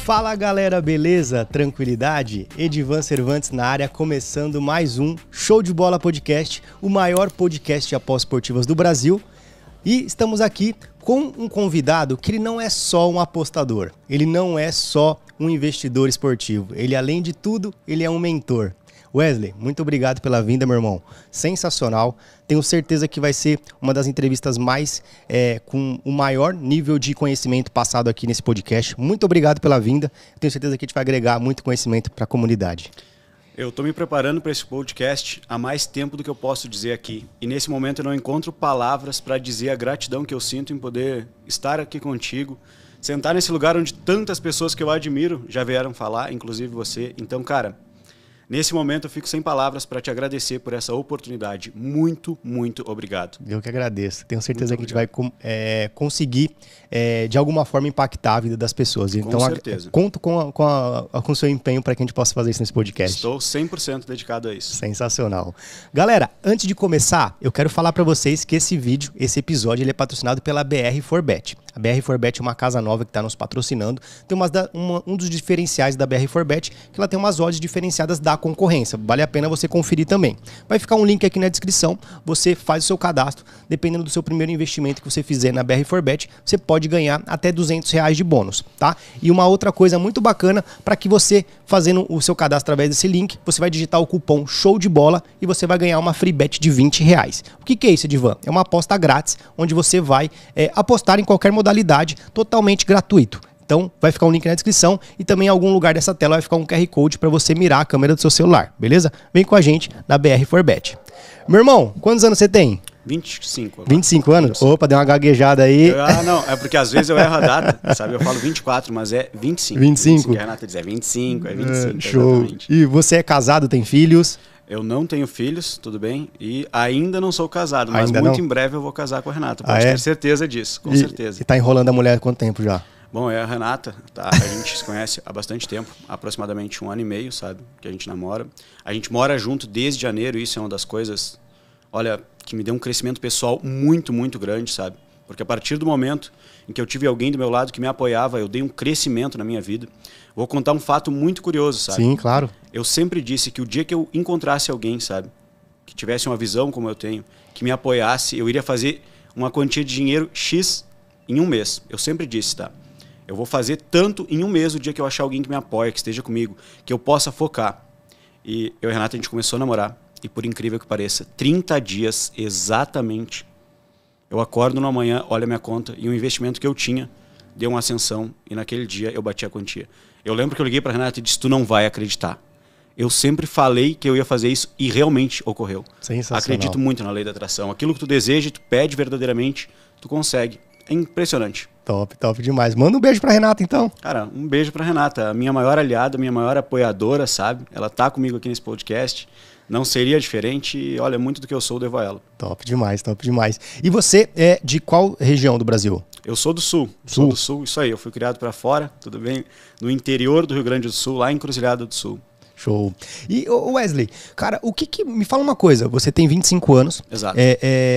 Fala galera, beleza? Tranquilidade? Edivan Cervantes na área, começando mais um Show de Bola Podcast, o maior podcast de apostas esportivas do Brasil. E estamos aqui com um convidado que ele não é só um apostador, ele não é só um investidor esportivo, ele além de tudo, ele é um mentor. Wesley, muito obrigado pela vinda, meu irmão. Sensacional. Tenho certeza que vai ser uma das entrevistas mais com o maior nível de conhecimento passado aqui nesse podcast. Muito obrigado pela vinda. Tenho certeza que a gente vai agregar muito conhecimento para a comunidade. Eu estou me preparando para esse podcast há mais tempo do que eu posso dizer aqui. E nesse momento eu não encontro palavras para dizer a gratidão que eu sinto em poder estar aqui contigo, sentar nesse lugar onde tantas pessoas que eu admiro já vieram falar, inclusive você. Então, cara, nesse momento eu fico sem palavras para te agradecer por essa oportunidade. Muito, muito obrigado. Eu que agradeço. Tenho certeza que a gente vai conseguir, de alguma forma, impactar a vida das pessoas. Então, com certeza. Conto com o seu empenho para que a gente possa fazer isso nesse podcast. Estou 100% dedicado a isso. Sensacional. Galera, antes de começar, eu quero falar para vocês que esse episódio, ele é patrocinado pela BR4Bet. A BR4Bet é uma casa nova que está nos patrocinando. Tem um dos diferenciais da BR4Bet, que ela tem umas odds diferenciadas da concorrência. Vale a pena você conferir também. Vai ficar um link aqui na descrição. Você faz o seu cadastro. Dependendo do seu primeiro investimento que você fizer na BR4Bet, você pode ganhar até R$200 de bônus, tá? E uma outra coisa muito bacana, para que você, fazendo o seu cadastro através desse link, você vai digitar o cupom Show de Bola e você vai ganhar uma free bet de R$20. O que é isso, Edivan? É uma aposta grátis, onde você vai apostar em qualquer modalidade, totalmente gratuito. Então, vai ficar um link na descrição e também em algum lugar dessa tela vai ficar um QR Code para você mirar a câmera do seu celular, beleza? Vem com a gente na BR4Bet. Meu irmão, quantos anos você tem? 25. 25 anos? 25. Opa, deu uma gaguejada aí. Não, é porque às vezes eu erro a data, sabe? Eu falo 24, mas é 25. 25? A Renata diz, é 25, é 25, show. Exatamente. E você é casado, tem filhos? Eu não tenho filhos, tudo bem, e ainda não sou casado, mas ainda muito não? Em breve eu vou casar com a Renata, pode ter certeza disso, com certeza. E tá enrolando a mulher há quanto tempo já? Bom, a Renata, tá? A gente se conhece há bastante tempo, aproximadamente 1 ano e meio, sabe, que a gente namora. A gente mora junto desde janeiro, isso é uma das coisas, olha, que me deu um crescimento pessoal muito, muito grande, sabe? Porque a partir do momento em que eu tive alguém do meu lado que me apoiava, eu dei um crescimento na minha vida. Vou contar um fato muito curioso, sabe? Sim, claro. Eu sempre disse que o dia que eu encontrasse alguém, sabe, que tivesse uma visão como eu tenho, que me apoiasse, eu iria fazer uma quantia de dinheiro X em um mês. Eu sempre disse, tá? Eu vou fazer tanto em um mês o dia que eu achar alguém que me apoia, que esteja comigo, que eu possa focar. E eu e a Renata, a gente começou a namorar. E por incrível que pareça, 30 dias exatamente, eu acordo numa manhã, olho a minha conta e o investimento que eu tinha deu uma ascensão e naquele dia eu bati a quantia. Eu lembro que eu liguei para a Renata e disse, tu não vai acreditar. Eu sempre falei que eu ia fazer isso e realmente ocorreu. Sensacional. Acredito muito na lei da atração. Aquilo que tu deseja, tu pede verdadeiramente, tu consegue. É impressionante. Top, top demais. Manda um beijo pra Renata, então. Cara, um beijo pra Renata, a minha maior aliada, a minha maior apoiadora, sabe? Ela tá comigo aqui nesse podcast. Não seria diferente e, olha, muito do que eu sou, eu devo a ela. Top demais, top demais. E você é de qual região do Brasil? Eu sou do Sul. Sou do Sul, isso aí. Eu fui criado pra fora, tudo bem? No interior do Rio Grande do Sul, lá em Encruzilhada do Sul. Show. E, Wesley, cara, me fala uma coisa, você tem 25 anos. Exato.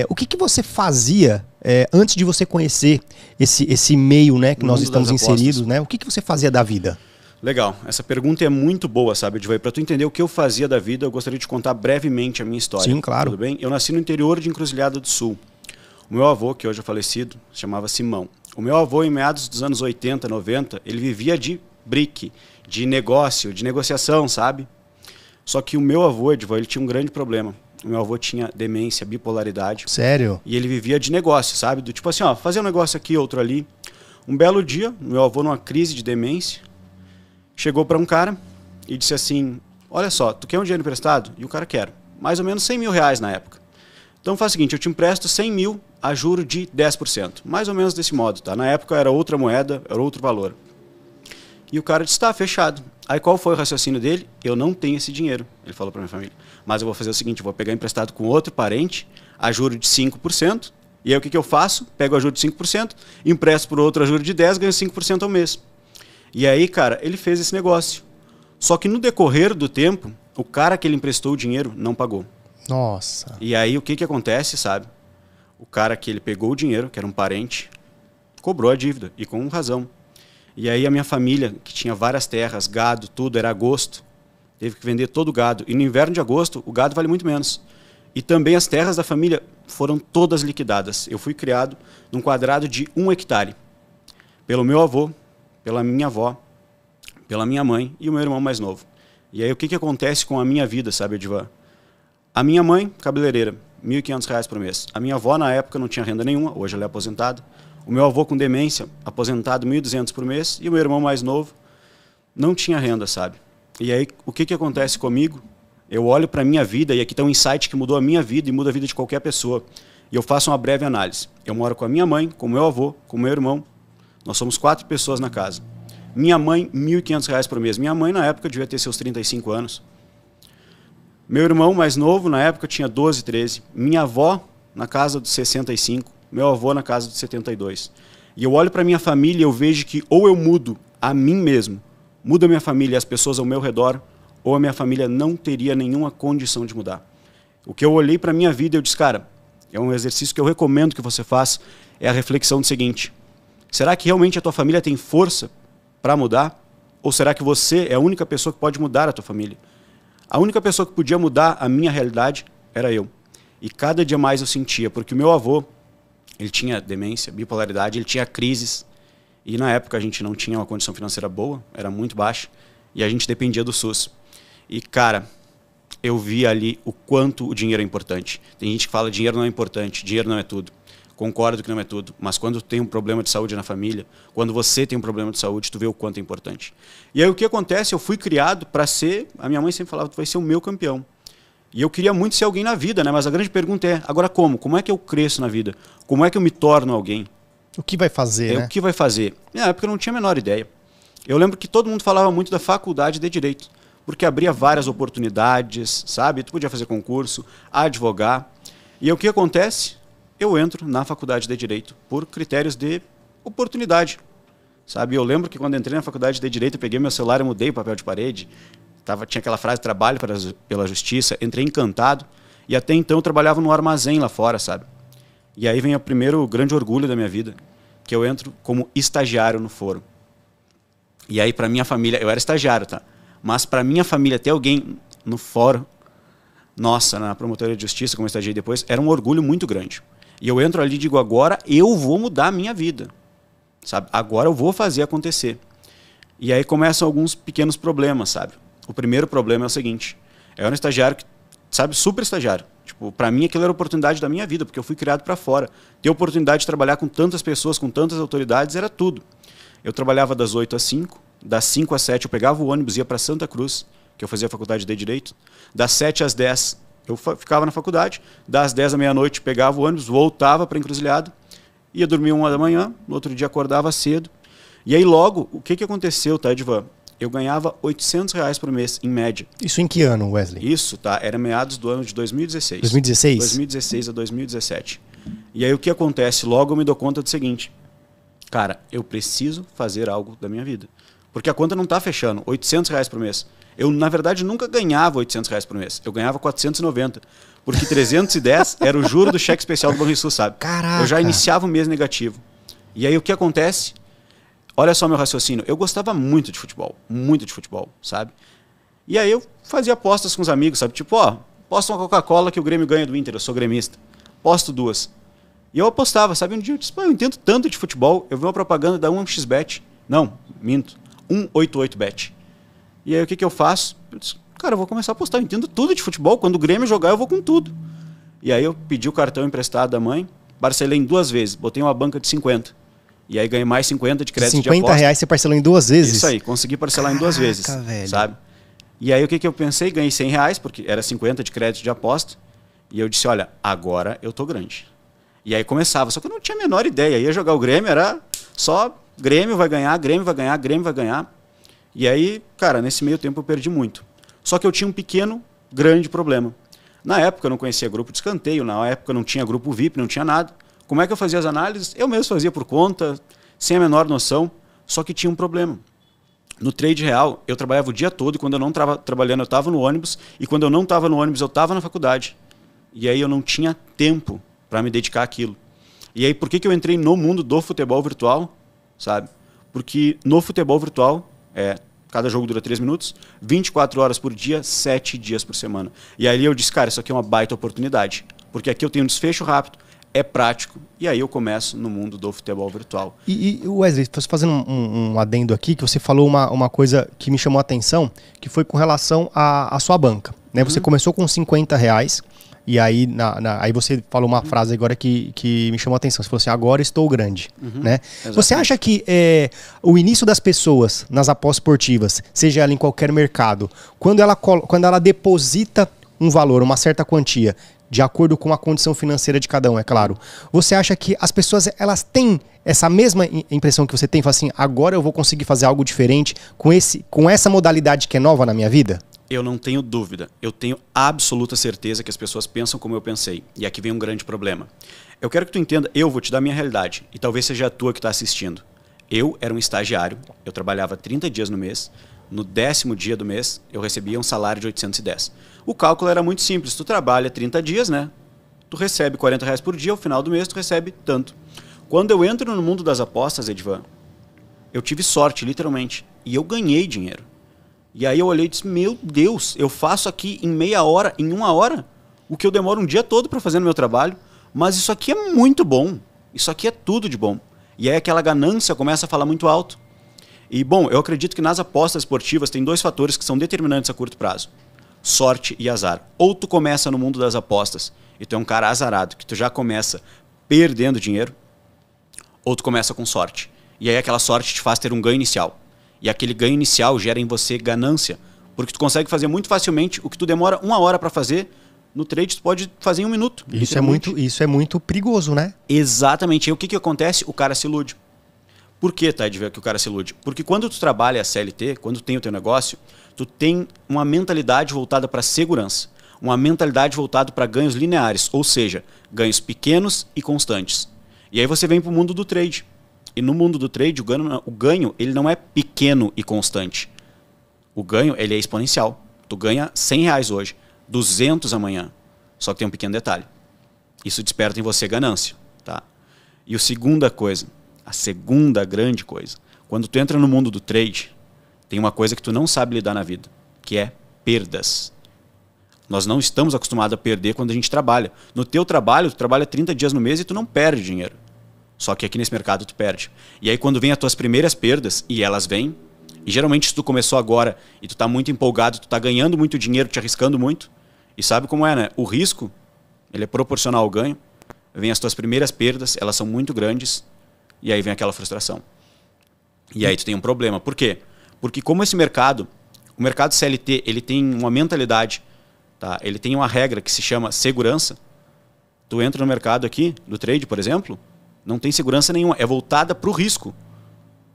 O que você fazia antes de você conhecer esse meio, né, que nós estamos inseridos, né? O que você fazia da vida? Legal, essa pergunta é muito boa, sabe, Edvai? Para tu entender o que eu fazia da vida, eu gostaria de contar brevemente a minha história. Sim, claro. Tudo bem? Eu nasci no interior de Encruzilhada do Sul. O meu avô, que hoje é falecido, se chamava Simão. O meu avô, em meados dos anos 80, 90, ele vivia de brick, de negócio, de negociação, sabe? Só que o meu avô, Edvai, ele tinha um grande problema. O meu avô tinha demência, bipolaridade. Sério? E ele vivia de negócio, sabe? Do tipo assim, ó, fazer um negócio aqui, outro ali. Um belo dia, meu avô, numa crise de demência, chegou para um cara e disse assim, olha só, tu quer um dinheiro emprestado? E o cara quer. Mais ou menos 100 mil reais na época. Então faz o seguinte, eu te empresto 100 mil a juro de 10%. Mais ou menos desse modo, tá? Na época era outra moeda, era outro valor. E o cara disse, tá, fechado. Aí qual foi o raciocínio dele? Eu não tenho esse dinheiro, ele falou para minha família. Mas eu vou fazer o seguinte, eu vou pegar emprestado com outro parente, a juro de 5%, e aí o que eu faço? Pego a juro de 5%, empresto por outro a juro de 10%, ganho 5% ao mês. E aí, cara, ele fez esse negócio. Só que no decorrer do tempo, o cara que ele emprestou o dinheiro não pagou. Nossa. E aí o que acontece, sabe? o cara que ele pegou o dinheiro, que era um parente, cobrou a dívida, e com razão. E aí a minha família, que tinha várias terras, gado, tudo, era agosto, teve que vender todo o gado. E no inverno de agosto, o gado vale muito menos. E também as terras da família foram todas liquidadas. Eu fui criado num quadrado de 1 hectare. Pelo meu avô, pela minha avó, pela minha mãe e o meu irmão mais novo. E aí o que acontece com a minha vida, sabe, Edivan? A minha mãe, cabeleireira, R$ 1.500 por mês. A minha avó, na época, não tinha renda nenhuma, hoje ela é aposentada. O meu avô com demência, aposentado, R$ 1.200 por mês. E o meu irmão mais novo não tinha renda, sabe? E aí o que acontece comigo? Eu olho para a minha vida, e aqui está um insight que mudou a minha vida e muda a vida de qualquer pessoa. E eu faço uma breve análise. Eu moro com a minha mãe, com o meu avô, com o meu irmão. Nós somos 4 pessoas na casa. Minha mãe, R$ 1.500 por mês. Minha mãe, na época, devia ter seus 35 anos. Meu irmão mais novo, na época, tinha 12, 13. Minha avó, na casa dos 65. Meu avô, na casa dos 72. E eu olho para minha família e eu vejo que ou eu mudo a mim mesmo, mudo a minha família e as pessoas ao meu redor, ou a minha família não teria nenhuma condição de mudar. O que eu olhei para a minha vida e eu disse, cara, é um exercício que eu recomendo que você faça, é a reflexão do seguinte: será que realmente a tua família tem força para mudar? Ou será que você é a única pessoa que pode mudar a tua família? A única pessoa que podia mudar a minha realidade era eu. E cada dia mais eu sentia, porque o meu avô, ele tinha demência, bipolaridade, ele tinha crises, e na época a gente não tinha uma condição financeira boa, era muito baixa, e a gente dependia do SUS. E, cara, eu vi ali o quanto o dinheiro é importante. Tem gente que fala dinheiro não é importante, dinheiro não é tudo. Concordo que não é tudo, mas quando tem um problema de saúde na família, quando você tem um problema de saúde, tu vê o quanto é importante. E aí o que acontece? Eu fui criado para ser, a minha mãe sempre falava, tu vai ser o meu campeão. E eu queria muito ser alguém na vida, né? Mas a grande pergunta é, agora como? Como é que eu cresço na vida? Como é que eu me torno alguém? O que vai fazer, né? O que vai fazer? Na época eu não tinha a menor ideia. Eu lembro que todo mundo falava muito da faculdade de Direito, porque abria várias oportunidades, sabe? Tu podia fazer concurso, advogar. E aí, o que acontece? Eu entro na faculdade de Direito por critérios de oportunidade, sabe? Eu lembro que quando entrei na faculdade de Direito, eu peguei meu celular e mudei o papel de parede. Tinha aquela frase, trabalho pela justiça. Entrei encantado. E até então eu trabalhava no armazém lá fora, sabe? E aí vem o primeiro grande orgulho da minha vida, que eu entro como estagiário no foro. E aí, para minha família, eu era estagiário, tá? Mas para minha família ter alguém no fórum, nossa, na promotoria de justiça, como eu estagiei depois, era um orgulho muito grande. E eu entro ali e digo, agora eu vou mudar a minha vida, sabe? Agora eu vou fazer acontecer. E aí começam alguns pequenos problemas, sabe? O primeiro problema é o seguinte: eu era um estagiário, sabe, super estagiário. Tipo, para mim aquilo era a oportunidade da minha vida, porque eu fui criado para fora. Ter a oportunidade de trabalhar com tantas pessoas, com tantas autoridades, era tudo. Eu trabalhava das 8 às 5, das 5 às 7 eu pegava o ônibus, ia para Santa Cruz, que eu fazia a faculdade de Direito. Das 7 às 10 eu ficava na faculdade, das 10 à meia-noite pegava o ônibus, voltava para a Encruzilhada, ia dormir 1 da manhã, no outro dia acordava cedo. E aí logo, o que aconteceu, tá, Edvan? Eu ganhava R$ 800 por mês, em média. Isso em que ano, Wesley? Isso, tá? Era meados do ano de 2016. 2016? 2016 a 2017. E aí o que acontece? Logo eu me dou conta do seguinte: cara, eu preciso fazer algo da minha vida. Porque a conta não está fechando. R$ 800 por mês. Eu, na verdade, nunca ganhava R$ 800 por mês. Eu ganhava 490. Porque 310 era o juro do cheque especial do Banrisul, sabe? Caraca! Eu já iniciava o mês negativo. E aí o que acontece? Olha só meu raciocínio. Eu gostava muito de futebol, sabe? E aí eu fazia apostas com os amigos, sabe? Tipo, ó, posta uma Coca-Cola que o Grêmio ganha do Inter, eu sou gremista. Posto 2. E eu apostava, sabe? Um dia eu disse, pô, eu entendo tanto de futebol, eu vi uma propaganda da 1xBet. Não, minto. 188Bet. E aí o que eu faço? Eu disse, cara, eu vou começar a apostar, eu entendo tudo de futebol, quando o Grêmio jogar eu vou com tudo. E aí eu pedi o cartão emprestado da mãe, parcelei em 2 vezes, botei uma banca de 50. E aí ganhei mais 50 de crédito de aposta. R$50 você parcelou em 2 vezes? Isso aí, consegui parcelar em 2 vezes, velho. Sabe? E aí o que eu pensei? Ganhei R$100, porque era 50 de crédito de aposta. E eu disse, olha, agora eu tô grande. E aí começava, só que eu não tinha a menor ideia. Ia jogar o Grêmio, era só Grêmio vai ganhar, Grêmio vai ganhar, Grêmio vai ganhar. E aí, cara, nesse meio tempo eu perdi muito. Só que eu tinha um pequeno, grande problema. Na época eu não conhecia grupo de escanteio, na época eu não tinha grupo VIP, não tinha nada. Como é que eu fazia as análises? Eu mesmo fazia por conta, sem a menor noção, só que tinha um problema. No trade real, eu trabalhava o dia todo e quando eu não estava trabalhando eu estava no ônibus e quando eu não estava no ônibus eu estava na faculdade. E aí eu não tinha tempo para me dedicar àquilo. E aí, por que eu entrei no mundo do futebol virtual? Sabe? Porque no futebol virtual, cada jogo dura 3 minutos, 24 horas por dia, 7 dias por semana. E aí eu disse, cara, isso aqui é uma baita oportunidade. Porque aqui eu tenho um desfecho rápido, é prático. E aí eu começo no mundo do futebol virtual. E Wesley, fazendo um adendo aqui, que você falou uma coisa que me chamou a atenção, que foi com relação à sua banca. Né? Você começou com R$50, e aí, aí você falou uma frase agora que me chamou a atenção. Você falou assim, agora estou grande. Né? Você acha que o início das pessoas nas apostas esportivas, seja ela em qualquer mercado, quando ela deposita um valor, uma certa quantia, de acordo com a condição financeira de cada um, é claro, você acha que as pessoas elas têm essa mesma impressão que você tem? Fala assim, agora eu vou conseguir fazer algo diferente com essa modalidade que é nova na minha vida? Eu não tenho dúvida. Eu tenho absoluta certeza que as pessoas pensam como eu pensei. E aqui vem um grande problema. Eu quero que tu entenda, eu vou te dar a minha realidade. E talvez seja a tua que está assistindo. Eu era um estagiário, eu trabalhava 30 dias no mês. No 10º dia do mês, eu recebia um salário de 810. O cálculo era muito simples. Tu trabalha 30 dias, né? Tu recebe R$40 por dia, ao final do mês tu recebe tanto. Quando eu entro no mundo das apostas, Edvan, eu tive sorte, literalmente. E eu ganhei dinheiro. E aí eu olhei e disse, meu Deus, eu faço aqui em meia hora, em 1 hora, o que eu demoro um dia todo para fazer no meu trabalho, mas isso aqui é muito bom, isso aqui é tudo de bom. E aí aquela ganância começa a falar muito alto. E bom, eu acredito que nas apostas esportivas tem 2 fatores que são determinantes a curto prazo. Sorte e azar. Ou tu começa no mundo das apostas e tu é um cara azarado, que tu já começa perdendo dinheiro, ou tu começa com sorte. E aí aquela sorte te faz ter um ganho inicial. E aquele ganho inicial gera em você ganância, porque tu consegue fazer muito facilmente o que tu demora 1 hora para fazer, no trade tu pode fazer em 1 minuto. Isso é muito perigoso, né? Exatamente. E o que acontece? O cara se ilude. Por que, tá, de ver que o cara se ilude? Porque quando tu trabalha a CLT, quando tu tem o teu negócio, tu tem uma mentalidade voltada para segurança, uma mentalidade voltada para ganhos lineares, ou seja, ganhos pequenos e constantes. E aí você vem para o mundo do trade. E no mundo do trade, o ganho ele não é pequeno e constante. O ganho ele é exponencial. Tu ganha R$100 hoje, 200 amanhã. Só que tem um pequeno detalhe. Isso desperta em você ganância. Tá? E a segunda grande coisa, quando tu entra no mundo do trade, tem uma coisa que tu não sabe lidar na vida, que é perdas. Nós não estamos acostumados a perder quando a gente trabalha. No teu trabalho, tu trabalha 30 dias no mês e tu não perde dinheiro. Só que aqui nesse mercado tu perde. E aí quando vem as tuas primeiras perdas, e elas vêm, e geralmente se tu começou agora e tu tá muito empolgado, tu tá ganhando muito dinheiro, te arriscando muito, e sabe como é, né? O risco, ele é proporcional ao ganho. Vem as tuas primeiras perdas, elas são muito grandes, e aí vem aquela frustração. E aí tu tem um problema. Por quê? Porque como esse mercado, o mercado CLT, ele tem uma mentalidade, tá? Ele tem uma regra que se chama segurança. Tu entra no mercado aqui, do trade, por exemplo, não tem segurança nenhuma, é voltada para o risco.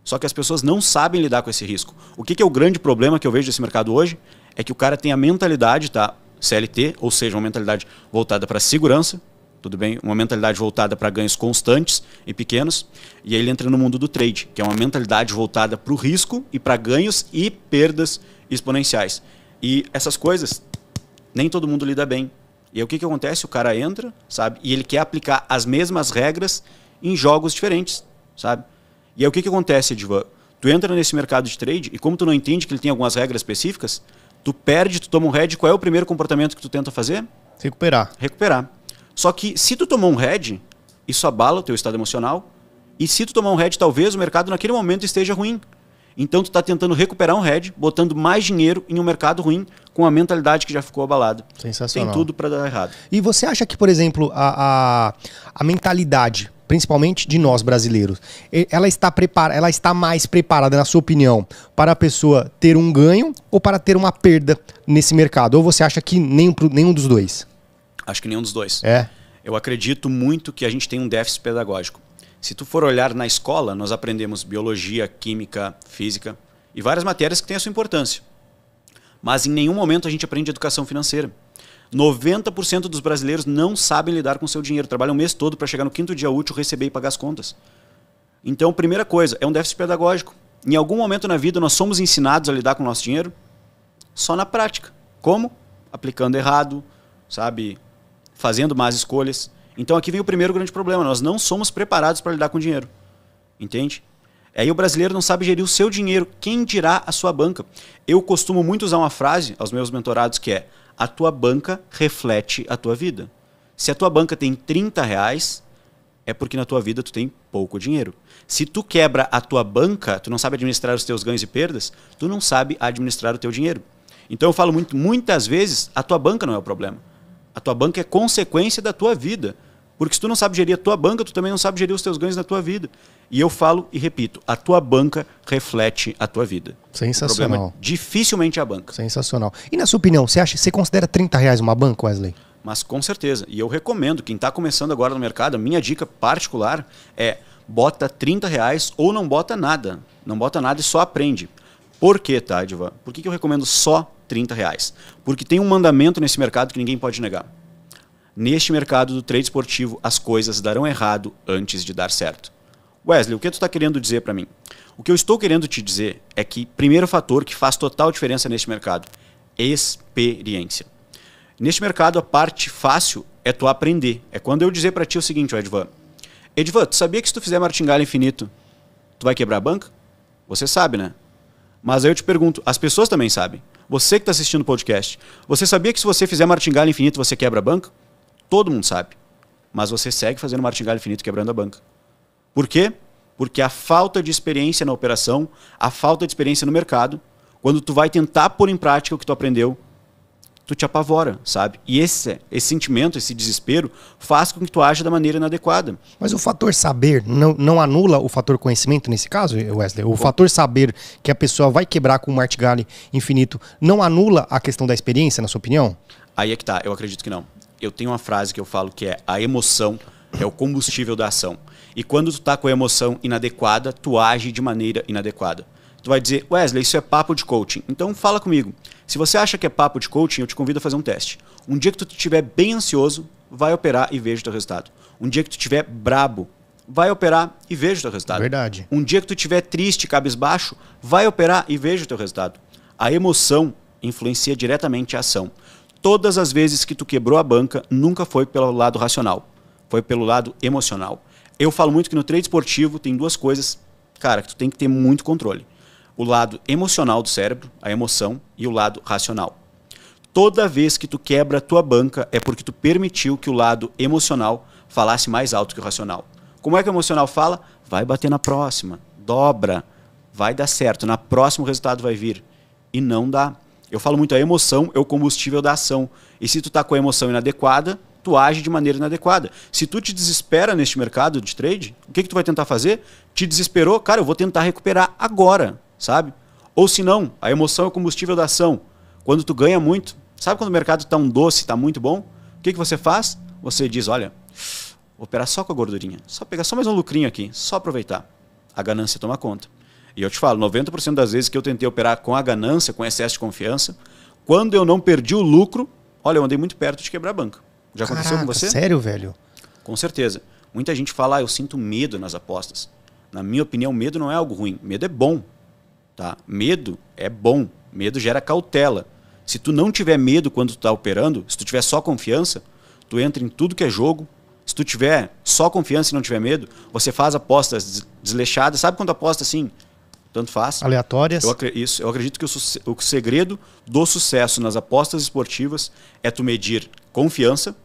Só que as pessoas não sabem lidar com esse risco. O que é o grande problema que eu vejo desse mercado hoje? É que o cara tem a mentalidade, tá? CLT, ou seja, uma mentalidade voltada para segurança, tudo bem? Uma mentalidade voltada para ganhos constantes e pequenos, e aí ele entra no mundo do trade, que é uma mentalidade voltada para o risco e para ganhos e perdas exponenciais. E essas coisas, nem todo mundo lida bem. E aí o que acontece? O cara entra, sabe? E ele quer aplicar as mesmas regras em jogos diferentes, sabe? E aí o que acontece, Edvan? Tu entra nesse mercado de trade e como tu não entende que ele tem algumas regras específicas, tu perde, tu toma um head, qual é o primeiro comportamento que tu tenta fazer? Recuperar. Só que se tu tomou um head, isso abala o teu estado emocional, e se tu tomar um head, talvez o mercado naquele momento esteja ruim. Então tu tá tentando recuperar um head, botando mais dinheiro em um mercado ruim, com a mentalidade que já ficou abalada. Sensacional. Tem tudo para dar errado. E você acha que, por exemplo, a mentalidade, principalmente de nós brasileiros, ela está mais preparada, na sua opinião, para a pessoa ter um ganho ou para ter uma perda nesse mercado? Ou você acha que nenhum dos dois? Acho que nenhum dos dois. É. Eu acredito muito que a gente tem um déficit pedagógico. Se tu for olhar na escola, nós aprendemos biologia, química, física e várias matérias que têm a sua importância. Mas em nenhum momento a gente aprende educação financeira. 90% dos brasileiros não sabem lidar com o seu dinheiro. Trabalham o mês todo para chegar no 5º dia útil, receber e pagar as contas. Então, primeira coisa, é um déficit pedagógico. Em algum momento na vida nós somos ensinados a lidar com o nosso dinheiro só na prática. Como? Aplicando errado, sabe? Fazendo más escolhas. Então aqui vem o primeiro grande problema. Nós não somos preparados para lidar com dinheiro. Entende? Aí o brasileiro não sabe gerir o seu dinheiro. Quem dirá a sua banca? Eu costumo muito usar uma frase aos meus mentorados que é: a tua banca reflete a tua vida. Se a tua banca tem R$30, é porque na tua vida tu tem pouco dinheiro. Se tu quebra a tua banca, tu não sabe administrar os teus ganhos e perdas, tu não sabe administrar o teu dinheiro. Então eu falo muitas vezes, a tua banca não é o problema. A tua banca é consequência da tua vida. Porque se tu não sabe gerir a tua banca, tu também não sabe gerir os teus ganhos na tua vida. E eu falo e repito, a tua banca reflete a tua vida. Sensacional. O problema dificilmente é a banca. Sensacional. E na sua opinião, você considera R$30 uma banca, Wesley? Mas com certeza. E eu recomendo, quem está começando agora no mercado, a minha dica particular é bota R$30 ou não bota nada. Não bota nada e só aprende. Por quê, tá, Edivan? Por que eu recomendo só R$30? Porque tem um mandamento nesse mercado que ninguém pode negar. Neste mercado do trade esportivo, as coisas darão errado antes de dar certo. Wesley, o que tu está querendo dizer para mim? O que eu estou querendo te dizer é que, primeiro fator que faz total diferença neste mercado, experiência. Neste mercado, a parte fácil é tu aprender. É quando eu dizer para ti o seguinte, Edivan. Edivan, tu sabia que se tu fizer martingale infinito, tu vai quebrar a banca? Você sabe, né? Mas aí eu te pergunto, as pessoas também sabem. Você que está assistindo o podcast, você sabia que se você fizer martingale infinito, você quebra a banca? Todo mundo sabe. Mas você segue fazendo martingale infinito quebrando a banca. Por quê? Porque a falta de experiência na operação, a falta de experiência no mercado, quando tu vai tentar pôr em prática o que tu aprendeu, tu te apavora, sabe? E esse sentimento, esse desespero, faz com que tu aja da maneira inadequada. Mas o fator saber não anula o fator conhecimento nesse caso, Wesley? O fator saber que a pessoa vai quebrar com o martingale infinito não anula a questão da experiência, na sua opinião? Aí é que tá, eu acredito que não. Eu tenho uma frase que eu falo que é: a emoção é o combustível da ação. E quando tu tá com a emoção inadequada, tu age de maneira inadequada. Tu vai dizer, Wesley, isso é papo de coaching. Então fala comigo. Se você acha que é papo de coaching, eu te convido a fazer um teste. Um dia que tu estiver bem ansioso, vai operar e veja o teu resultado. Um dia que tu estiver brabo, vai operar e veja o teu resultado. Verdade. Um dia que tu estiver triste, cabisbaixo, vai operar e veja o teu resultado. A emoção influencia diretamente a ação. Todas as vezes que tu quebrou a banca, nunca foi pelo lado racional. Foi pelo lado emocional. Eu falo muito que no trade esportivo tem duas coisas, cara, que tu tem que ter muito controle. O lado emocional do cérebro, a emoção, e o lado racional. Toda vez que tu quebra a tua banca é porque tu permitiu que o lado emocional falasse mais alto que o racional. Como é que o emocional fala? Vai bater na próxima, dobra, vai dar certo, na próxima o resultado vai vir. E não dá. Eu falo muito, a emoção é o combustível da ação. E se tu tá com a emoção inadequada, tu age de maneira inadequada. Se tu te desespera neste mercado de trade, o que tu vai tentar fazer? Te desesperou? Cara, eu vou tentar recuperar agora, sabe? Ou se não, a emoção é o combustível da ação. Quando tu ganha muito, sabe quando o mercado tá um doce, tá muito bom? O que você faz? Você diz, olha, vou operar só com a gordurinha. Só pegar só mais um lucrinho aqui, só aproveitar. A ganância toma conta. E eu te falo, 90% das vezes que eu tentei operar com a ganância, com excesso de confiança, quando eu não perdi o lucro, olha, eu andei muito perto de quebrar a banca. Já aconteceu com você? Sério, velho? Com certeza. Muita gente fala, eu sinto medo nas apostas. Na minha opinião, medo não é algo ruim. Medo é bom. Tá? Medo é bom. Medo gera cautela. Se tu não tiver medo quando tu está operando, se tu tiver só confiança, tu entra em tudo que é jogo. Se tu tiver só confiança e não tiver medo, você faz apostas desleixadas. Sabe quando aposta assim? Tanto faz. Aleatórias. Eu acredito que o segredo do sucesso nas apostas esportivas é tu medir confiança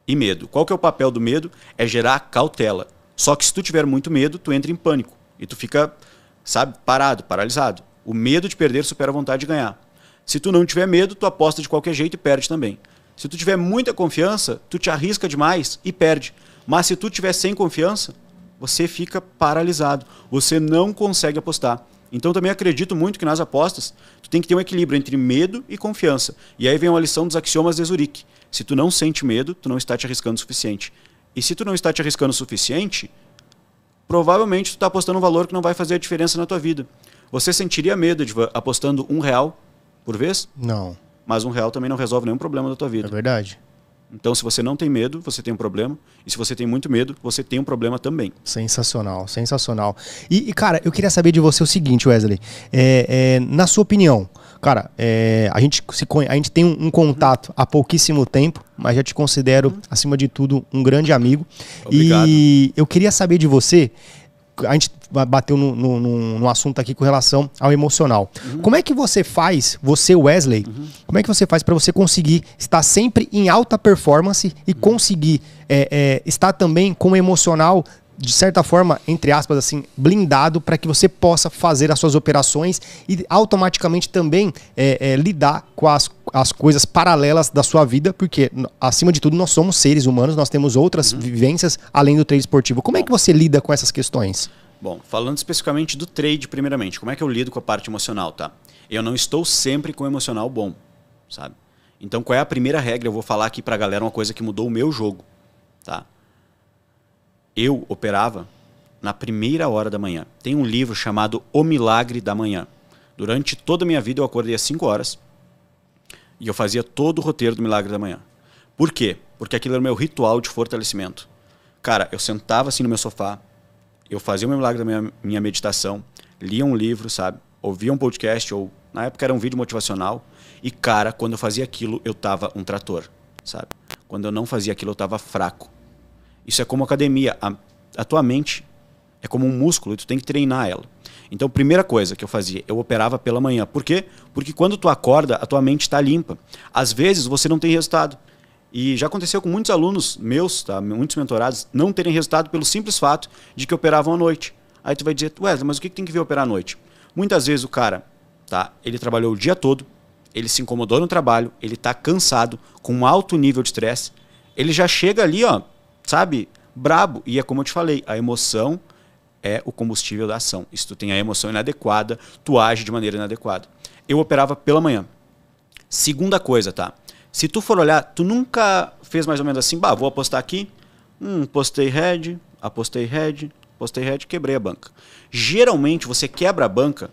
e medo. Qual que é o papel do medo? É gerar cautela. Só que se tu tiver muito medo, tu entra em pânico. E tu fica, sabe, parado, paralisado. O medo de perder supera a vontade de ganhar. Se tu não tiver medo, tu aposta de qualquer jeito e perde também. Se tu tiver muita confiança, tu te arrisca demais e perde. Mas se tu tiver sem confiança, você fica paralisado. Você não consegue apostar. Então também acredito muito que nas apostas tu tem que ter um equilíbrio entre medo e confiança. E aí vem uma lição dos axiomas de Zurich. Se tu não sente medo, tu não está te arriscando o suficiente. E se tu não está te arriscando o suficiente, provavelmente tu está apostando um valor que não vai fazer a diferença na tua vida. Você sentiria medo de apostando R$1 por vez? Não. Mas R$1 também não resolve nenhum problema da tua vida. É verdade. Então, se você não tem medo, você tem um problema. E se você tem muito medo, você tem um problema também. Sensacional, sensacional. E cara, eu queria saber de você o seguinte, Wesley. Na sua opinião, Cara, a gente tem um contato há pouquíssimo tempo, mas já te considero, acima de tudo, um grande amigo. Obrigado. E eu queria saber de você, a gente bateu no assunto aqui com relação ao emocional. Como é que você faz, você, Wesley, como é que você faz para você conseguir estar sempre em alta performance e conseguir estar também com o emocional, de certa forma, entre aspas, assim, blindado, para que você possa fazer as suas operações e automaticamente também lidar com as coisas paralelas da sua vida, porque, acima de tudo, nós somos seres humanos, nós temos outras vivências além do trade esportivo. Como é que você lida com essas questões? Bom, falando especificamente do trade, primeiramente, como é que eu lido com a parte emocional, tá? Eu não estou sempre com o emocional bom, sabe? Então, qual é a primeira regra? Eu vou falar aqui pra galera uma coisa que mudou o meu jogo, tá? Eu operava na primeira hora da manhã. Tem um livro chamado O Milagre da Manhã. Durante toda a minha vida eu acordei às 5 horas e eu fazia todo o roteiro do Milagre da Manhã. Por quê? Porque aquilo era o meu ritual de fortalecimento. Cara, eu sentava assim no meu sofá, eu fazia o meu Milagre da minha meditação, lia um livro, sabe? Ouvia um podcast, ou na época era um vídeo motivacional. E, cara, quando eu fazia aquilo, eu tava um trator, sabe? Quando eu não fazia aquilo, eu tava fraco. Isso é como academia. A tua mente é como um músculo e tu tem que treinar ela. Então, primeira coisa que eu fazia, eu operava pela manhã. Por quê? Porque quando tu acorda, a tua mente está limpa. Às vezes, você não tem resultado. E já aconteceu com muitos alunos meus, tá? Muitos mentorados, não terem resultado pelo simples fato de que operavam à noite. Aí tu vai dizer, Wesley, mas o que tem que ver operar à noite? Muitas vezes o cara, tá? Ele trabalhou o dia todo, ele se incomodou no trabalho, ele está cansado, com um alto nível de estresse, ele já chega ali, ó, sabe, brabo. E é como eu te falei, a emoção é o combustível da ação. E se tu tem a emoção inadequada, tu age de maneira inadequada. Eu operava pela manhã. Segunda coisa, tá? Se tu for olhar, tu nunca fez mais ou menos assim, vou apostar aqui, postei head, apostei head, quebrei a banca. Geralmente você quebra a banca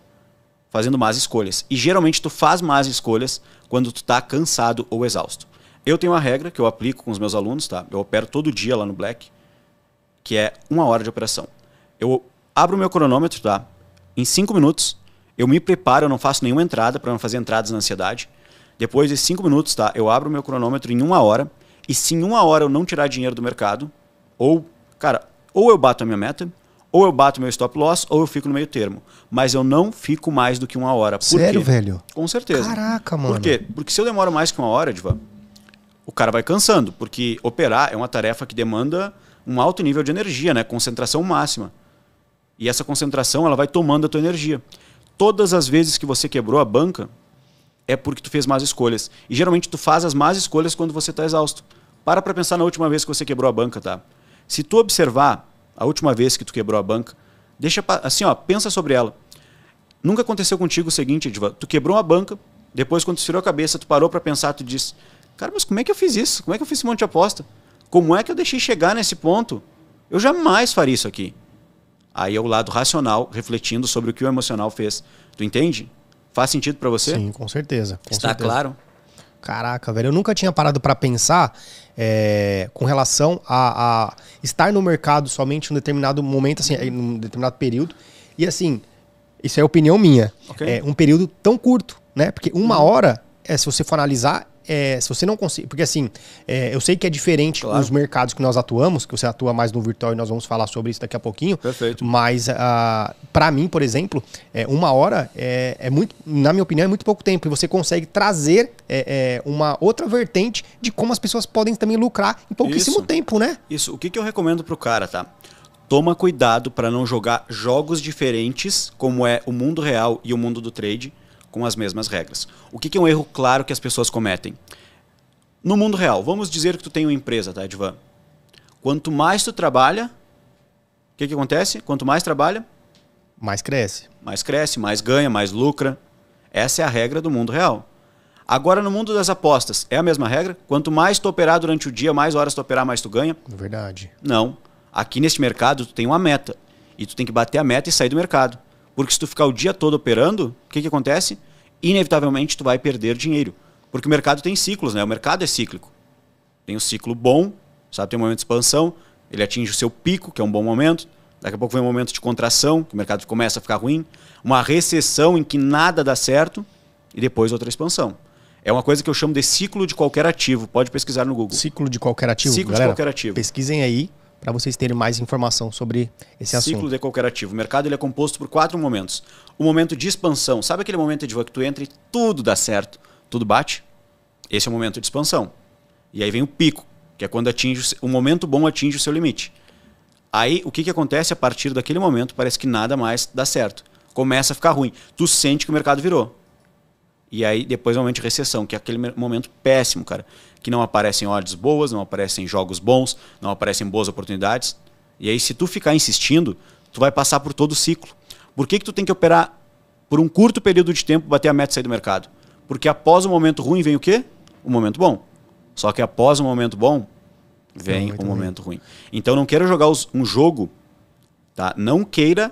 fazendo más escolhas. E geralmente tu faz más escolhas quando tu tá cansado ou exausto. Eu tenho uma regra que eu aplico com os meus alunos, tá? Eu opero todo dia lá no Black, que é 1 hora de operação. Eu abro o meu cronômetro, tá? Em 5 minutos, eu me preparo, eu não faço nenhuma entrada para não fazer entradas na ansiedade. Depois de 5 minutos, tá? Eu abro o meu cronômetro em 1 hora. E se em 1 hora eu não tirar dinheiro do mercado, ou, cara, ou eu bato a minha meta, ou eu bato meu stop loss, ou eu fico no meio termo. Mas eu não fico mais do que 1 hora. Por Sério, quê? velho? Com certeza. Caraca, mano. Por quê? Porque se eu demoro mais que 1 hora, Divan, o cara vai cansando. Porque operar é uma tarefa que demanda um alto nível de energia, né? Concentração máxima. E essa concentração, ela vai tomando a tua energia. Todas as vezes que você quebrou a banca, é porque tu fez más escolhas. E geralmente tu faz as más escolhas quando você está exausto. Para pensar na última vez que você quebrou a banca, tá? Se tu observar a última vez que tu quebrou a banca, deixa assim, ó, pensa sobre ela. Nunca aconteceu contigo o seguinte, Edvan, tu quebrou uma banca, depois quando tu tirou a cabeça, tu parou para pensar, tu disse, cara, mas como é que eu fiz isso? Como é que eu fiz esse monte de aposta? Como é que eu deixei chegar nesse ponto? Eu jamais faria isso aqui. Aí é o lado racional, refletindo sobre o que o emocional fez. Tu entende? Faz sentido para você? Sim, com certeza. Está claro? Caraca, velho, eu nunca tinha parado para pensar com relação a estar no mercado somente em um determinado momento, assim, em um determinado período. E assim, isso é opinião minha. Okay. É um período tão curto, né? Porque 1 hora, se você for analisar, se você não consegue... Porque assim, eu sei que é diferente nos mercados que nós atuamos, que você atua mais no virtual e nós vamos falar sobre isso daqui a pouquinho. Perfeito. Mas para mim, por exemplo, 1 hora é muito, na minha opinião, é muito pouco tempo. E você consegue trazer uma outra vertente de como as pessoas podem também lucrar em pouquíssimo tempo, né? Isso. O que eu recomendo pro cara, tá? Toma cuidado para não jogar jogos diferentes, como é o mundo real e o mundo do trade, com as mesmas regras. O que é um erro claro que as pessoas cometem? No mundo real, vamos dizer que tu tem uma empresa, tá, Edvan? Quanto mais tu trabalha, o que acontece? Quanto mais trabalha, mais cresce. Mais cresce, mais ganha, mais lucra. Essa é a regra do mundo real. Agora, no mundo das apostas, é a mesma regra? Quanto mais tu operar durante o dia, mais horas tu operar, mais tu ganha? Verdade. Não. Aqui neste mercado, tu tem uma meta. E tu tem que bater a meta e sair do mercado. Porque se tu ficar o dia todo operando, o que acontece? Inevitavelmente tu vai perder dinheiro. Porque o mercado tem ciclos, né? O mercado é cíclico. Tem um ciclo bom, sabe? Tem um momento de expansão, ele atinge o seu pico, que é um bom momento. Daqui a pouco vem um momento de contração, que o mercado começa a ficar ruim. Uma recessão em que nada dá certo. e depois outra expansão. É uma coisa que eu chamo de ciclo de qualquer ativo. Pode pesquisar no Google. Ciclo de qualquer ativo? Ciclo Galera, de qualquer ativo. Pesquisem aí para vocês terem mais informação sobre esse assunto. Ciclo de qualquer ativo. O mercado ele é composto por 4 momentos. O momento de expansão. Sabe aquele momento de que tu entra e tudo dá certo, tudo bate? Esse é o momento de expansão. E aí vem o pico, que é quando o momento bom atinge o seu limite. Aí o que acontece a partir daquele momento? Parece que nada mais dá certo. Começa a ficar ruim. Tu sente que o mercado virou. E aí depois é o momento de recessão, que é aquele momento péssimo, cara. Que não aparecem odds boas, não aparecem jogos bons, não aparecem boas oportunidades. E aí se tu ficar insistindo, tu vai passar por todo o ciclo. Por que tu tem que operar por um curto período de tempo, bater a meta e sair do mercado? Porque após o momento ruim vem o quê? O momento bom. Só que após o momento bom, vem o momento ruim. Então não queira jogar um jogo, tá? Não queira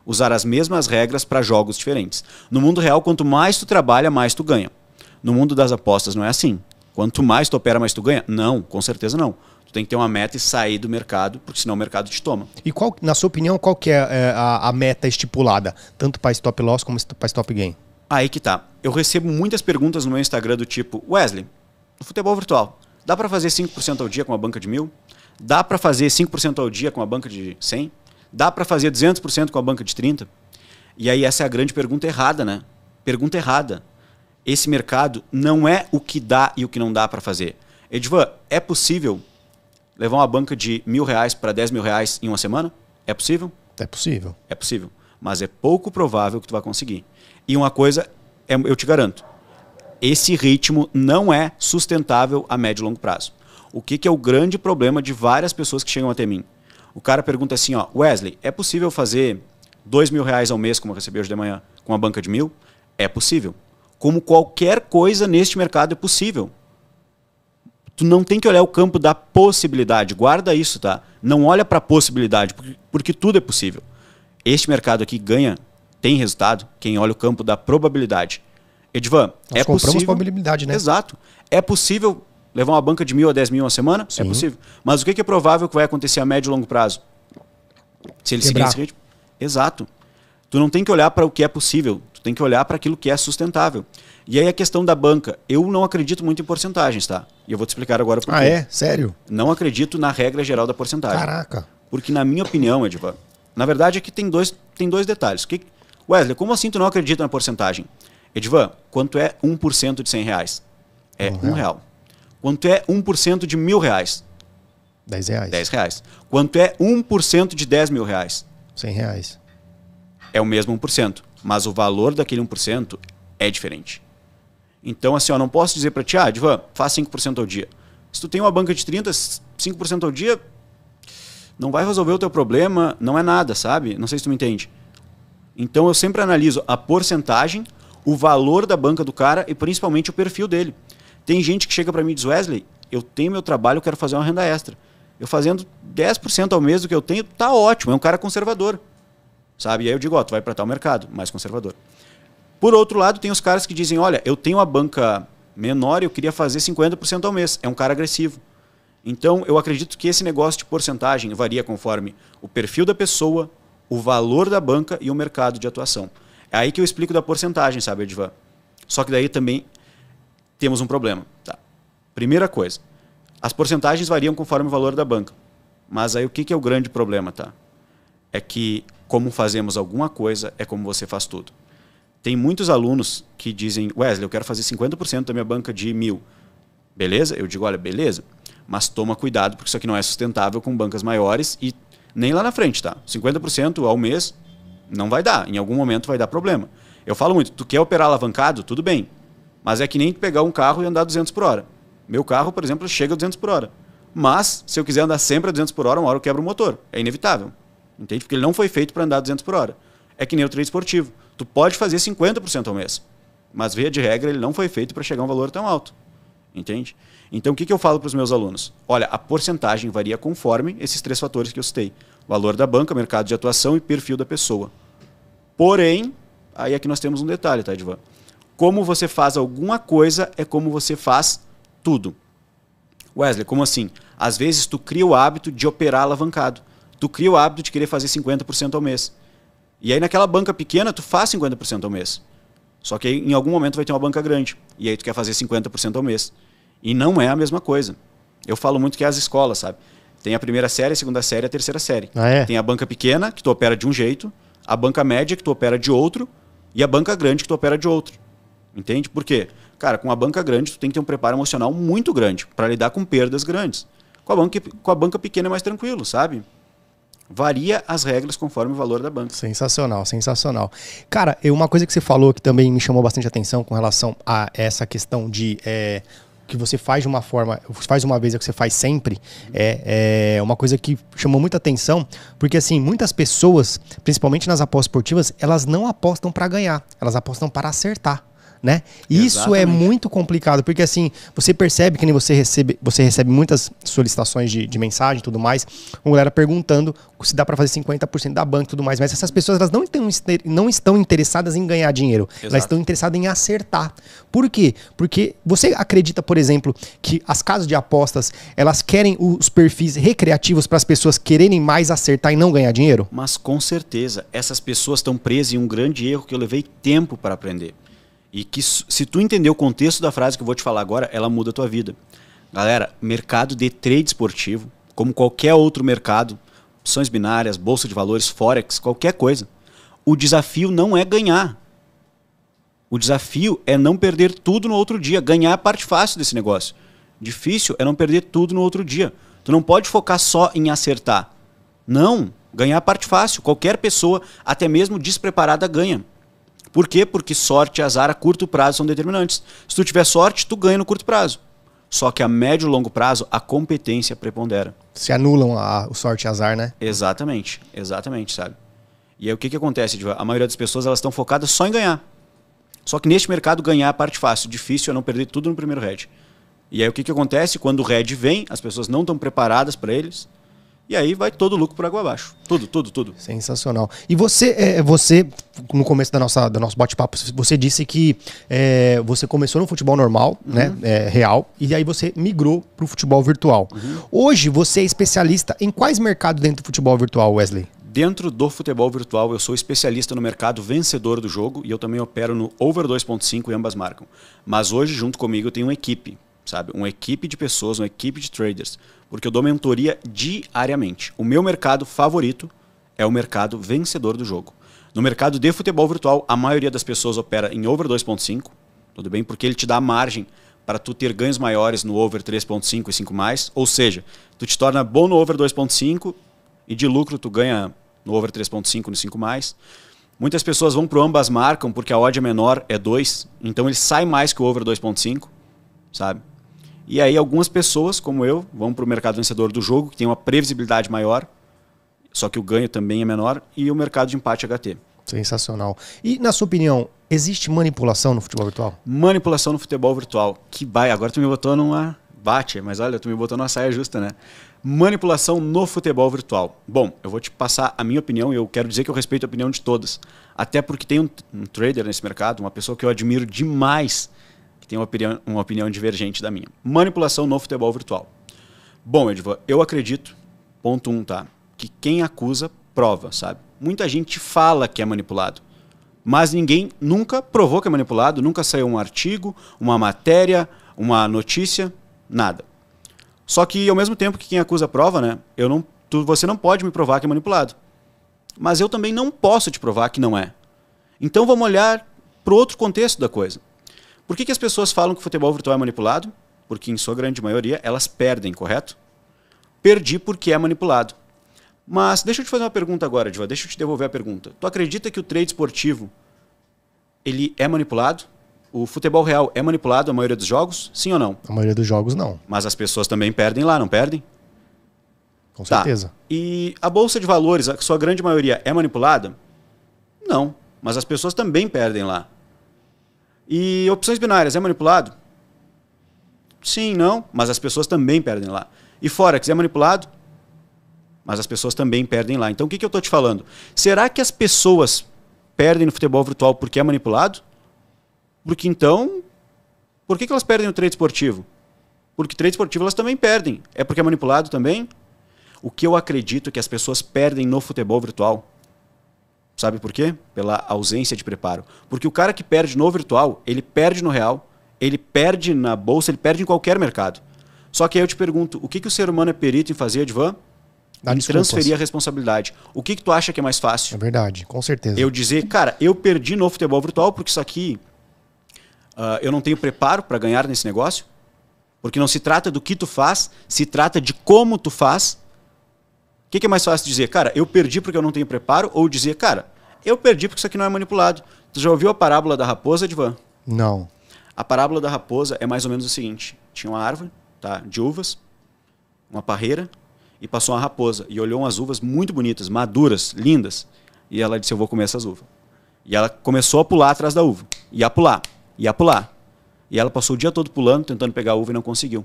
usar as mesmas regras para jogos diferentes. No mundo real, quanto mais tu trabalha, mais tu ganha. No mundo das apostas não é assim. Quanto mais tu opera, mais tu ganha? Não, com certeza não. Tu tem que ter uma meta e sair do mercado, porque senão o mercado te toma. E qual, na sua opinião, qual que é a meta estipulada, tanto para stop loss como para stop gain? Aí que tá. Eu recebo muitas perguntas no meu Instagram do tipo, Wesley, no futebol virtual, dá para fazer 5% ao dia com uma banca de 1.000? Dá para fazer 5% ao dia com uma banca de 100? Dá para fazer 200% com a banca de 30%? E aí essa é a grande pergunta errada, né? Pergunta errada. Esse mercado não é o que dá e o que não dá para fazer. Edvan, é possível levar uma banca de R$1.000 para R$10.000 em uma semana? É possível? É possível. É possível. Mas é pouco provável que tu vai conseguir. E uma coisa, eu te garanto, esse ritmo não é sustentável a médio e longo prazo. O que é o grande problema de várias pessoas que chegam até mim? O cara pergunta assim, ó, Wesley, é possível fazer R$2.000 ao mês, como eu recebi hoje de manhã, com uma banca de 1.000? É possível. Como qualquer coisa neste mercado é possível. Tu não tem que olhar o campo da possibilidade. Guarda isso, tá? Não olha para a possibilidade, porque tudo é possível. Este mercado aqui ganha, tem resultado, quem olha o campo da probabilidade. Edvan, Nós compramos probabilidade, né? Exato. É possível levar uma banca de 1.000 a 10.000 uma semana? Sim. É possível. Mas o que é provável que vai acontecer a médio e longo prazo? Se ele seguir esse ritmo? Exato. Tu não tem que olhar para o que é possível, tu tem que olhar para aquilo que é sustentável. E aí a questão da banca, eu não acredito muito em porcentagens, tá? E eu vou te explicar agora por quê. Ah, é? Sério? Não acredito na regra geral da porcentagem. Caraca. Porque na minha opinião, Edvan, na verdade aqui tem dois detalhes. Wesley, como assim tu não acredita na porcentagem? Edvan, quanto é 1% de R$100? É R$1. Quanto é 1% de R$1.000? R$10. R$10. Quanto é 1% de R$10.000? R$100. É o mesmo 1%, mas o valor daquele 1% é diferente. Então, assim, eu não posso dizer para ti, Edvan, faz 5% ao dia. Se tu tem uma banca de 30, 5% ao dia não vai resolver o teu problema, não é nada, sabe? Não sei se tu me entende. Então, eu sempre analiso a porcentagem, o valor da banca do cara e principalmente o perfil dele. Tem gente que chega para mim e diz, Wesley, eu tenho meu trabalho, eu quero fazer uma renda extra. Eu fazendo 10% ao mês do que eu tenho, tá ótimo, é um cara conservador. Sabe? E aí eu digo, tu vai para tal mercado, mais conservador. Por outro lado, tem os caras que dizem, olha, eu tenho uma banca menor e eu queria fazer 50% ao mês. É um cara agressivo. Então, eu acredito que esse negócio de porcentagem varia conforme o perfil da pessoa, o valor da banca e o mercado de atuação. É aí que eu explico da porcentagem, sabe, Edvan? Só que daí também temos um problema. Tá? Primeira coisa, as porcentagens variam conforme o valor da banca. Mas aí o que é o grande problema, tá? É que como fazemos alguma coisa é como você faz tudo. Tem muitos alunos que dizem, Wesley, eu quero fazer 50% da minha banca de 1.000. Beleza? Eu digo, olha, beleza, mas toma cuidado porque isso aqui não é sustentável com bancas maiores e nem lá na frente, tá? 50% ao mês não vai dar, em algum momento vai dar problema. Eu falo muito, tu quer operar alavancado? Tudo bem, mas é que nem pegar um carro e andar 200 por hora. Meu carro, por exemplo, chega a 200 por hora. Mas, se eu quiser andar sempre a 200 por hora, uma hora eu quebro o motor. É inevitável. Entende? Porque ele não foi feito para andar 200 por hora. É que nem o trade esportivo. Tu pode fazer 50% ao mês, mas via de regra ele não foi feito para chegar a um valor tão alto. Entende? Então o que eu falo para os meus alunos? Olha, a porcentagem varia conforme esses 3 fatores que eu citei. Valor da banca, mercado de atuação e perfil da pessoa. Porém, aí é que nós temos um detalhe, tá, Edvan? Como você faz alguma coisa é como você faz tudo. Wesley, como assim? Às vezes tu cria o hábito de operar alavancado. Tu cria o hábito de querer fazer 50% ao mês. E aí naquela banca pequena tu faz 50% ao mês. Só que aí, em algum momento vai ter uma banca grande. E aí tu quer fazer 50% ao mês. E não é a mesma coisa. Eu falo muito que é as escolas, sabe? Tem a primeira série, a segunda série e a terceira série. Ah, é? Tem a banca pequena, que tu opera de um jeito, a banca média, que tu opera de outro, e a banca grande, que tu opera de outro. Entende? Por quê? Cara, com a banca grande, tu tem que ter um preparo emocional muito grande para lidar com perdas grandes. Com a banca pequena é mais tranquilo, sabe? Varia as regras conforme o valor da banca. Sensacional, sensacional. Cara, uma coisa que você falou que também me chamou bastante atenção com relação a essa questão de que você faz de uma forma, faz uma vez é o que você faz sempre, é uma coisa que chamou muita atenção, porque assim, muitas pessoas, principalmente nas apostas esportivas, elas não apostam para ganhar, elas apostam para acertar. Né? E isso é muito complicado, porque assim, você percebe que nem você recebe muitas solicitações de mensagem e tudo mais, uma galera perguntando se dá para fazer 50% da banca e tudo mais, mas essas pessoas elas não estão interessadas em ganhar dinheiro, elas estão interessadas em acertar. Por quê? Porque você acredita, por exemplo, que as casas de apostas, elas querem os perfis recreativos para as pessoas quererem mais acertar e não ganhar dinheiro? Mas com certeza, essas pessoas estão presas em um grande erro que eu levei tempo para aprender. E que se tu entender o contexto da frase que eu vou te falar agora, ela muda a tua vida. Galera, mercado de trade esportivo, como qualquer outro mercado, opções binárias, bolsa de valores, forex, qualquer coisa, o desafio não é ganhar. O desafio é não perder tudo no outro dia. Ganhar é a parte fácil desse negócio. Difícil é não perder tudo no outro dia. Tu não pode focar só em acertar. Não, ganhar é a parte fácil. Qualquer pessoa, até mesmo despreparada, ganha. Por quê? Porque sorte e azar a curto prazo são determinantes. Se tu tiver sorte, tu ganha no curto prazo. Só que a médio e longo prazo, a competência prepondera. Se anulam o sorte e azar, né? Exatamente, sabe? E aí o que acontece? A maioria das pessoas elas estão focadas só em ganhar. Só que neste mercado ganhar é a parte fácil. Difícil é não perder tudo no primeiro head. E aí o que acontece? Quando o head vem, as pessoas não estão preparadas para eles. E aí vai todo o lucro por água abaixo. Tudo. Sensacional. E você no começo do nosso bate-papo, você disse que você começou no futebol normal, né, real, e aí você migrou para o futebol virtual. Hoje você é especialista em quais mercados dentro do futebol virtual, Wesley? Dentro do futebol virtual, eu sou especialista no mercado vencedor do jogo e eu também opero no Over 2.5 e ambas marcam. Mas hoje, junto comigo, eu tenho uma equipe, sabe? Uma equipe de pessoas, uma equipe de traders, porque eu dou mentoria diariamente. O meu mercado favorito é o mercado vencedor do jogo. No mercado de futebol virtual, a maioria das pessoas opera em Over 2.5, tudo bem? Porque ele te dá margem para tu ter ganhos maiores no Over 3.5 e 5+, ou seja, tu te torna bom no Over 2.5 e de lucro tu ganha no Over 3.5 no 5+. Muitas pessoas vão para ambas marcam porque a odd é menor, é 2, então ele sai mais que o Over 2.5, sabe? E aí algumas pessoas, como eu, vão para o mercado vencedor do jogo, que tem uma previsibilidade maior, só que o ganho também é menor, e o mercado de empate HT. Sensacional. E, na sua opinião, existe manipulação no futebol virtual? Manipulação no futebol virtual. Que baia. Agora tu me botou numa... Bate, mas olha, tu me botou numa saia justa, né? Manipulação no futebol virtual. Bom, eu vou te passar a minha opinião e eu quero dizer que eu respeito a opinião de todas. Até porque tem um trader nesse mercado, uma pessoa que eu admiro demais, tem uma opinião divergente da minha. Manipulação no futebol virtual. Bom, Edivan, eu acredito, ponto 1, tá? Que quem acusa, prova, sabe? Muita gente fala que é manipulado, mas ninguém nunca provou que é manipulado, nunca saiu um artigo, uma matéria, uma notícia, nada. Só que, ao mesmo tempo que quem acusa prova, né? Você não pode me provar que é manipulado. Mas eu também não posso te provar que não é. Então vamos olhar para o outro contexto da coisa. Por que as pessoas falam que o futebol virtual é manipulado? Porque, em sua grande maioria, elas perdem, correto? Perdi porque é manipulado. Mas deixa eu te fazer uma pergunta agora, Diva. Deixa eu te devolver a pergunta. Tu acredita que o trade esportivo ele é manipulado? O futebol real é manipulado a maioria dos jogos? Sim ou não? A maioria dos jogos, não. Mas as pessoas também perdem lá, não perdem? Com certeza. E a bolsa de valores, a sua grande maioria, é manipulada? Não. Mas as pessoas também perdem lá. E opções binárias, é manipulado? Sim, não, mas as pessoas também perdem lá. E Forex, é manipulado? Mas as pessoas também perdem lá. Então o que eu estou te falando? Será que as pessoas perdem no futebol virtual porque é manipulado? Porque então, por que elas perdem no trade esportivo? Porque trade esportivo elas também perdem. É porque é manipulado também? O que eu acredito que as pessoas perdem no futebol virtual Sabe por quê? Pela ausência de preparo. Porque o cara que perde no virtual, ele perde no real, ele perde na bolsa, ele perde em qualquer mercado. Só que aí eu te pergunto, o que o ser humano é perito em fazer, Edvan? Em transferir a responsabilidade. O que tu acha que é mais fácil? É verdade, com certeza. Eu dizer, cara, eu perdi no futebol virtual porque isso aqui eu não tenho preparo para ganhar nesse negócio. Porque não se trata do que tu faz, se trata de como tu faz. O que é mais fácil dizer? Cara, eu perdi porque eu não tenho preparo, ou dizer, cara, eu perdi porque isso aqui não é manipulado. Tu já ouviu a parábola da raposa, Edvan? Não. A parábola da raposa é mais ou menos o seguinte. Tinha uma árvore, tá, de uvas, uma parreira, e passou uma raposa. E olhou umas uvas muito bonitas, maduras, lindas. E ela disse, eu vou comer essas uvas. E ela começou a pular atrás da uva. Ia pular, ia pular. E ela passou o dia todo pulando, tentando pegar a uva e não conseguiu.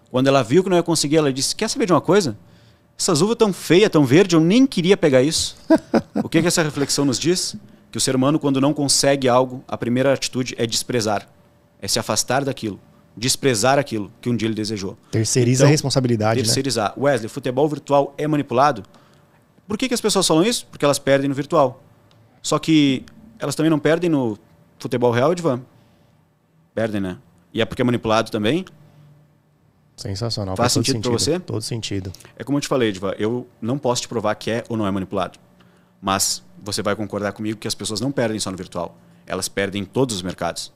Quando ela viu que não ia conseguir, ela disse, quer saber de uma coisa? Essas uvas tão feias, tão verdes, eu nem queria pegar isso. O que essa reflexão nos diz? Que o ser humano, quando não consegue algo, a primeira atitude é desprezar. É se afastar daquilo. Desprezar aquilo que um dia ele desejou. Terceiriza a responsabilidade, terceirizar. Né? Wesley, futebol virtual é manipulado? Por que as pessoas falam isso? Porque elas perdem no virtual. Só que elas também não perdem no futebol real, Edvan? Perdem, né? E é porque é manipulado também? Sensacional. Faz sentido para você? Todo sentido. É como eu te falei, Edvan, eu não posso te provar que é ou não é manipulado. Mas você vai concordar comigo que as pessoas não perdem só no virtual. Elas perdem em todos os mercados.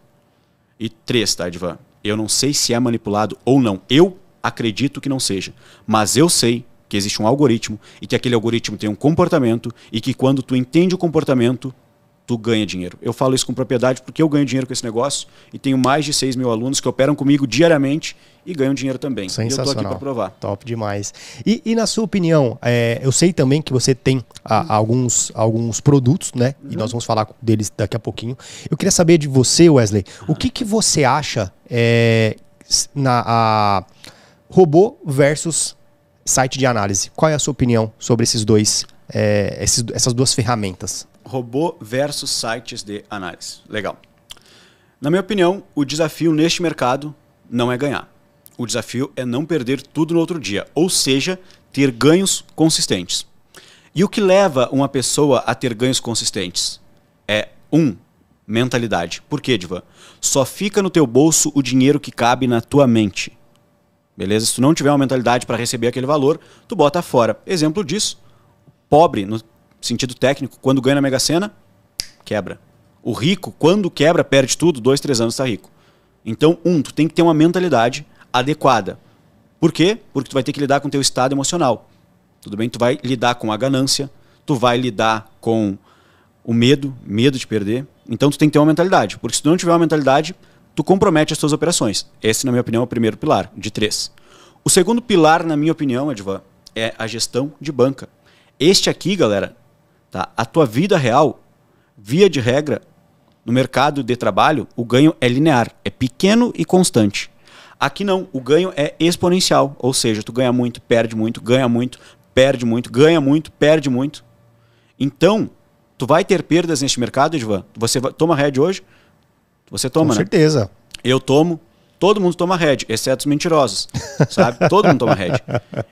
E 3, tá, Edvan? Eu não sei se é manipulado ou não. Eu acredito que não seja. Mas eu sei que existe um algoritmo e que aquele algoritmo tem um comportamento e que quando tu entende o comportamento, tu ganha dinheiro. Eu falo isso com propriedade porque eu ganho dinheiro com esse negócio e tenho mais de 6 mil alunos que operam comigo diariamente e ganham dinheiro também. Sensacional. E eu tô aqui para provar. Top demais. E na sua opinião, eu sei também que você tem alguns produtos, né? E nós vamos falar deles daqui a pouquinho. Eu queria saber de você, Wesley, o que você acha na robô versus site de análise? Qual é a sua opinião sobre esses dois, essas duas ferramentas? Robô versus sites de análise. Legal. Na minha opinião, o desafio neste mercado não é ganhar. O desafio é não perder tudo no outro dia, ou seja, ter ganhos consistentes. E o que leva uma pessoa a ter ganhos consistentes? É, mentalidade. Por quê, Edvan? Só fica no teu bolso o dinheiro que cabe na tua mente. Beleza? Se tu não tiver uma mentalidade para receber aquele valor, tu bota fora. Exemplo disso, pobre, no sentido técnico, quando ganha na Mega Sena, quebra. O rico, quando quebra, perde tudo, 2, 3 anos está rico. Então, tu tem que ter uma mentalidade adequada. Por quê? Porque tu vai ter que lidar com o teu estado emocional. Tudo bem? Tu vai lidar com a ganância, tu vai lidar com o medo de perder. Então, tu tem que ter uma mentalidade. Porque se tu não tiver uma mentalidade, tu compromete as tuas operações. Esse, na minha opinião, é o primeiro pilar, de 3. O segundo pilar, na minha opinião, Edvan, é a gestão de banca. Este aqui, galera, tá? A tua vida real, via de regra, no mercado de trabalho, o ganho é linear, é pequeno e constante. Aqui não, o ganho é exponencial, ou seja, tu ganha muito, perde muito, ganha muito, perde muito, ganha muito, perde muito. Então, tu vai ter perdas neste mercado, Edvan? Você toma hedge hoje? Você toma, né? Com certeza. certeza. Eu tomo. Todo mundo toma hedge, exceto os mentirosos, sabe? Todo mundo toma hedge.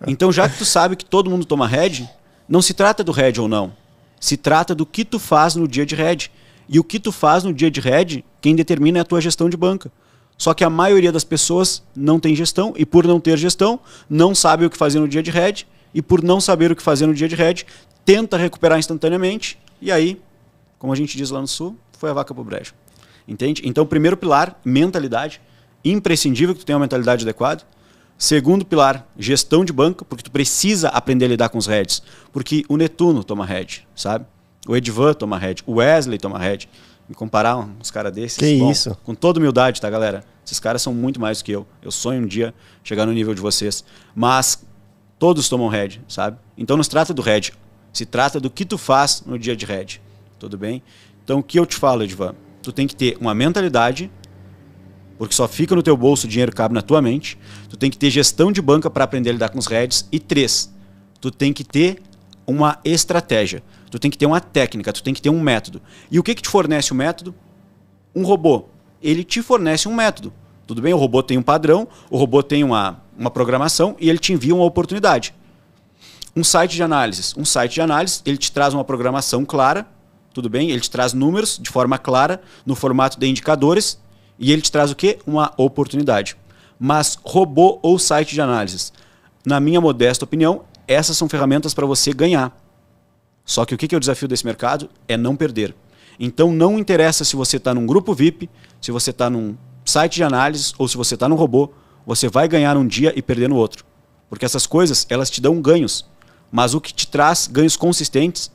Então, já que tu sabe que todo mundo toma hedge, não se trata do hedge ou não. Se trata do que tu faz no dia de hedge. E o que tu faz no dia de hedge, quem determina é a tua gestão de banca. Só que a maioria das pessoas não tem gestão e por não ter gestão, não sabe o que fazer no dia de hedge e por não saber o que fazer no dia de hedge, tenta recuperar instantaneamente e aí, como a gente diz lá no Sul, foi a vaca pro brejo. Entende? Então, primeiro pilar, mentalidade. Imprescindível que tu tenha uma mentalidade adequada. Segundo pilar, gestão de banca, porque tu precisa aprender a lidar com os hedges. Porque o Netuno toma hedge, sabe? O Edvan toma hedge, o Wesley toma hedge. Me comparar uns caras desses, que isso? Com toda humildade, tá, galera? Esses caras são muito mais do que eu. Eu sonho um dia chegar no nível de vocês. Mas todos tomam hedge, sabe? Então não se trata do hedge. Se trata do que tu faz no dia de hedge. Tudo bem? Então o que eu te falo, Edvan? Tu tem que ter uma mentalidade, porque só fica no teu bolso, o dinheiro cabe na tua mente. Tu tem que ter gestão de banca para aprender a lidar com os hedges. E 3, tu tem que ter uma estratégia. Tu tem que ter uma técnica, tu tem que ter um método. E o que te fornece o método? Um robô. Ele te fornece um método. Tudo bem? O robô tem um padrão, o robô tem uma programação e ele te envia uma oportunidade. Um site de análise. Um site de análise, ele te traz uma programação clara, tudo bem, ele te traz números de forma clara, no formato de indicadores, e ele te traz o quê? Uma oportunidade. Mas robô ou site de análises, na minha modesta opinião, essas são ferramentas para você ganhar. Só que o que é o desafio desse mercado? É não perder. Então não interessa se você está num grupo VIP, se você está num site de análises ou se você está num robô, você vai ganhar um dia e perder no outro. Porque essas coisas, elas te dão ganhos. Mas o que te traz ganhos consistentes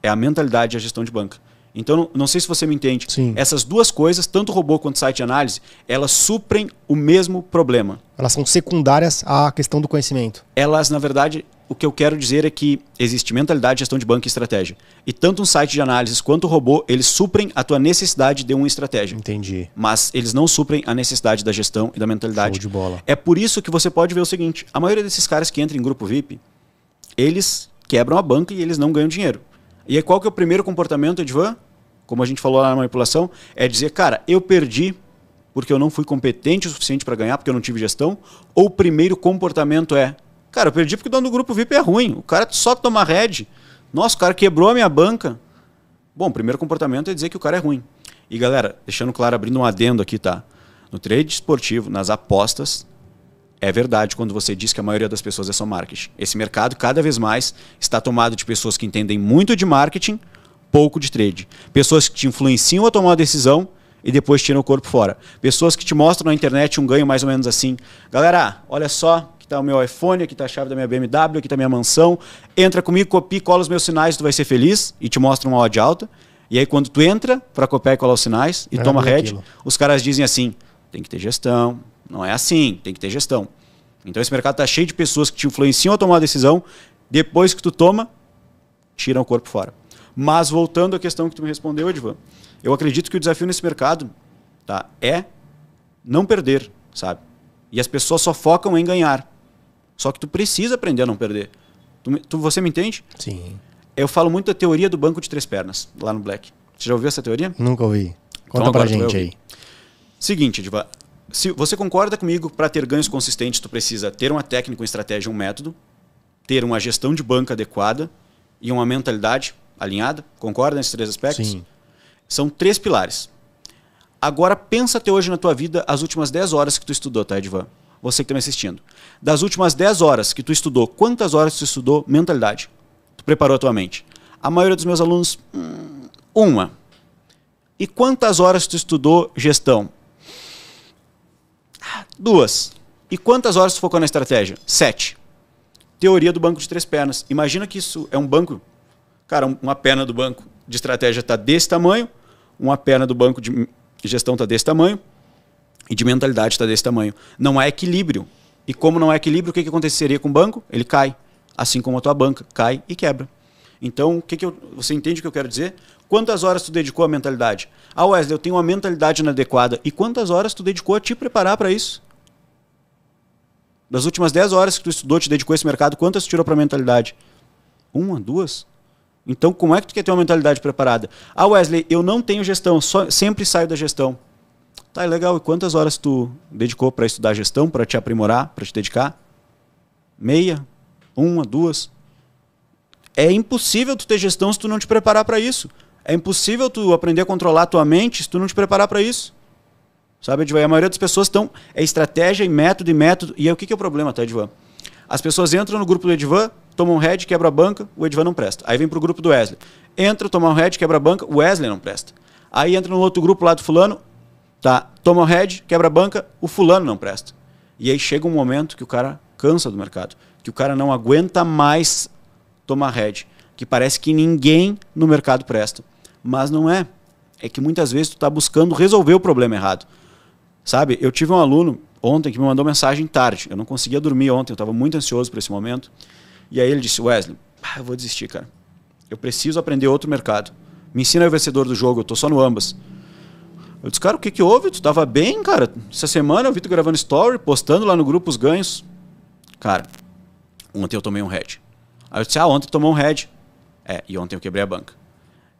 é a mentalidade e a gestão de banca. Então, não sei se você me entende. Sim. Essas duas coisas, tanto robô quanto site de análise, elas suprem o mesmo problema. Elas são secundárias à questão do conhecimento. Elas, na verdade, o que eu quero dizer é que existe mentalidade, gestão de banca e estratégia. E tanto um site de análises quanto o robô, eles suprem a tua necessidade de uma estratégia. Entendi. Mas eles não suprem a necessidade da gestão e da mentalidade. Show de bola. É por isso que você pode ver o seguinte, a maioria desses caras que entram em grupo VIP, eles quebram a banca e eles não ganham dinheiro. E aí qual que é o primeiro comportamento, Edvan? Como a gente falou lá na manipulação, é dizer, cara, eu perdi porque eu não fui competente o suficiente para ganhar, porque eu não tive gestão. Ou o primeiro comportamento é, cara, eu perdi porque o dono do grupo VIP é ruim. O cara só toma head. Nossa, o cara quebrou a minha banca. Bom, o primeiro comportamento é dizer que o cara é ruim. E galera, deixando claro, abrindo um adendo aqui, tá? No trade esportivo, nas apostas, é verdade quando você diz que a maioria das pessoas é só marketing. Esse mercado, cada vez mais, está tomado de pessoas que entendem muito de marketing, pouco de trade. Pessoas que te influenciam a tomar uma decisão e depois tiram o corpo fora. Pessoas que te mostram na internet um ganho mais ou menos assim. Galera, olha só, aqui está o meu iPhone, aqui está a chave da minha BMW, aqui está a minha mansão. Entra comigo, copia e cola os meus sinais, tu vai ser feliz. E te mostra uma odd alta. E aí quando tu entra para copiar e colar os sinais e toma head, os caras dizem assim, tem que ter gestão. Não é assim, tem que ter gestão. Então esse mercado está cheio de pessoas que te influenciam a tomar uma decisão. Depois que tu toma, tiram o corpo fora. Mas voltando à questão que tu me respondeu, Edvan, eu acredito que o desafio nesse mercado, tá, é não perder, sabe? E as pessoas só focam em ganhar. Só que tu precisa aprender a não perder. Você me entende? Sim. Eu falo muito da teoria do banco de três pernas, lá no Black. Você já ouviu essa teoria? Nunca ouvi. Conta pra gente aí. Seguinte, Edvan, se você concorda comigo, para ter ganhos consistentes, tu precisa ter uma técnica, uma estratégia, um método, ter uma gestão de banca adequada e uma mentalidade alinhada? Concorda nesses três aspectos? Sim. São três pilares. Agora, pensa até hoje na tua vida as últimas 10 horas que tu estudou, tá, Edvan? Você que está me assistindo. Das últimas 10 horas que tu estudou, quantas horas tu estudou mentalidade? Tu preparou a tua mente? A maioria dos meus alunos, uma. E quantas horas tu estudou gestão? 2. E quantas horas tu focou na estratégia? 7. Teoria do banco de três pernas. Imagina que isso é um banco. Cara, uma perna do banco de estratégia está desse tamanho, uma perna do banco de gestão está desse tamanho e de mentalidade está desse tamanho. Não há equilíbrio. E como não há equilíbrio, o que aconteceria com o banco? Ele cai. Assim como a tua banca cai e quebra. Então, você entende o que eu quero dizer? Quantas horas tu dedicou à mentalidade? Ah, Wesley, eu tenho uma mentalidade inadequada. E quantas horas tu dedicou a te preparar para isso? Das últimas 10 horas que tu estudou, te dedicou a esse mercado, quantas tu tirou para a mentalidade? 1, 2? Então, como é que tu quer ter uma mentalidade preparada? Ah, Wesley, eu não tenho gestão, sempre saio da gestão. Tá, é legal. E quantas horas tu dedicou para estudar gestão, para te aprimorar, para te dedicar? Meia? 1, 2? É impossível tu ter gestão se tu não te preparar para isso. É impossível tu aprender a controlar a tua mente se tu não te preparar para isso. Sabe, Edvan? A maioria das pessoas estão... É estratégia e método. E aí o que é o problema, tá, Edvan? As pessoas entram no grupo do Edvan, tomam um head, quebra a banca, o Edvan não presta. Aí vem pro grupo do Wesley. Entra, toma um head, quebra a banca, o Wesley não presta. Aí entra no outro grupo lá do fulano, tá, toma um head, quebra a banca, o fulano não presta. E aí chega um momento que o cara cansa do mercado. Que o cara não aguenta mais tomar head. Que parece que ninguém no mercado presta. Mas não é. É que muitas vezes tu tá buscando resolver o problema errado. Sabe, eu tive um aluno ontem que me mandou mensagem tarde. Eu não conseguia dormir ontem, eu estava muito ansioso por esse momento. E aí ele disse, Wesley, eu vou desistir, cara. Eu preciso aprender outro mercado. Me ensina o vencedor do jogo, eu tô só no ambas. Eu disse, cara, o que houve? Tu tava bem, cara? Essa semana eu vi tu gravando story, postando lá no grupo os ganhos. Cara, ontem eu tomei um head. Aí eu disse, ontem tu tomou um head. E ontem eu quebrei a banca.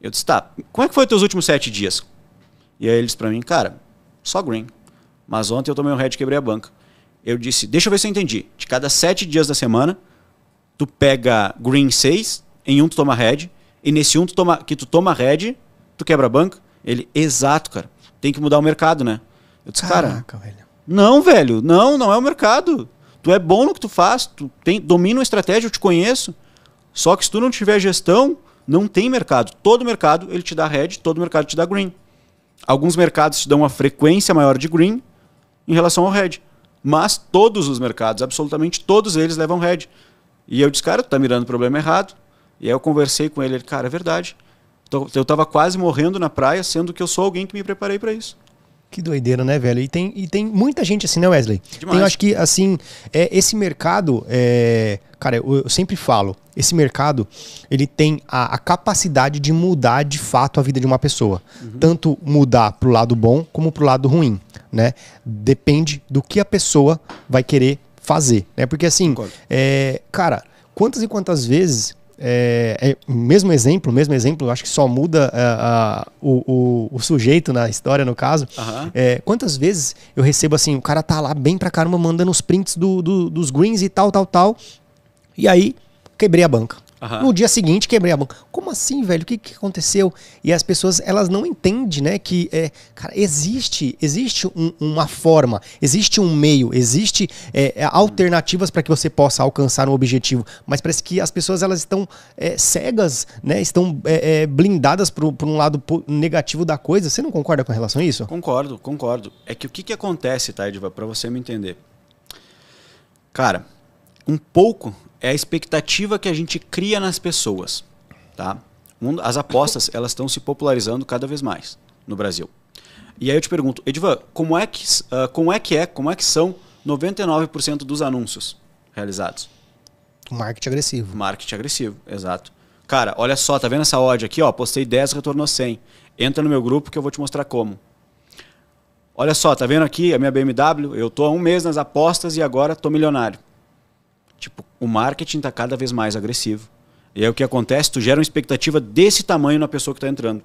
Eu disse, tá, como é que foi os teus últimos 7 dias? E aí ele disse pra mim, cara, só green. Mas ontem eu tomei um head e quebrei a banca. Eu disse, deixa eu ver se eu entendi. De cada 7 dias da semana, tu pega green 6, em um tu toma head, E nesse um que tu toma head, tu quebra a banca. Ele, exato, cara. Tem que mudar o mercado, né? Eu disse, Caraca, cara, velho. não, velho. Não é o mercado. Tu é bom no que tu faz. Tu domina uma estratégia, eu te conheço. Só que se tu não tiver gestão, não tem mercado. Todo mercado, ele te dá red, todo mercado te dá green. Alguns mercados te dão uma frequência maior de green em relação ao red. Mas todos os mercados, absolutamente todos eles levam red. E eu disse, cara, tu tá mirando o problema errado. E aí eu conversei com ele, cara, é verdade. Eu tava quase morrendo na praia, sendo que eu sou alguém que me preparei para isso. Que doideira, né, velho? E tem muita gente assim, né, Wesley? Demais. Eu acho que, assim, esse mercado, cara, eu sempre falo, esse mercado, ele tem a capacidade de mudar, de fato, a vida de uma pessoa. Tanto mudar pro lado bom, como pro lado ruim, né? Depende do que a pessoa vai querer fazer, né? Porque, assim, cara, quantas e quantas vezes... mesmo exemplo, eu acho que só muda o sujeito na história, no caso. Quantas vezes eu recebo assim, o cara tá lá bem pra caramba mandando os prints dos greens e tal, e aí quebrei a banca. No dia seguinte quebrei a banca. Como assim, velho? O que aconteceu? E as pessoas, elas não entendem, né, que cara, existe uma forma, existe um meio, existe alternativas para que você possa alcançar um objetivo, mas parece que as pessoas, elas estão cegas, né, estão blindadas por um lado negativo da coisa. Você não concorda com relação a isso? Concordo. É que o que acontece, tá, Ediva, para você me entender? Cara, um pouco é a expectativa que a gente cria nas pessoas, tá? As apostas, elas estão se popularizando cada vez mais no Brasil. E aí eu te pergunto, Edivan, como é que são 99% dos anúncios realizados? Marketing agressivo. Marketing agressivo, exato. Cara, olha só, tá vendo essa odd aqui, ó? Postei 10, retornou 100. Entra no meu grupo que eu vou te mostrar como. Olha só, tá vendo aqui a minha BMW? Eu tô há 1 mês nas apostas e agora tô milionário. Tipo, o marketing está cada vez mais agressivo. E aí o que acontece? Tu gera uma expectativa desse tamanho na pessoa que está entrando.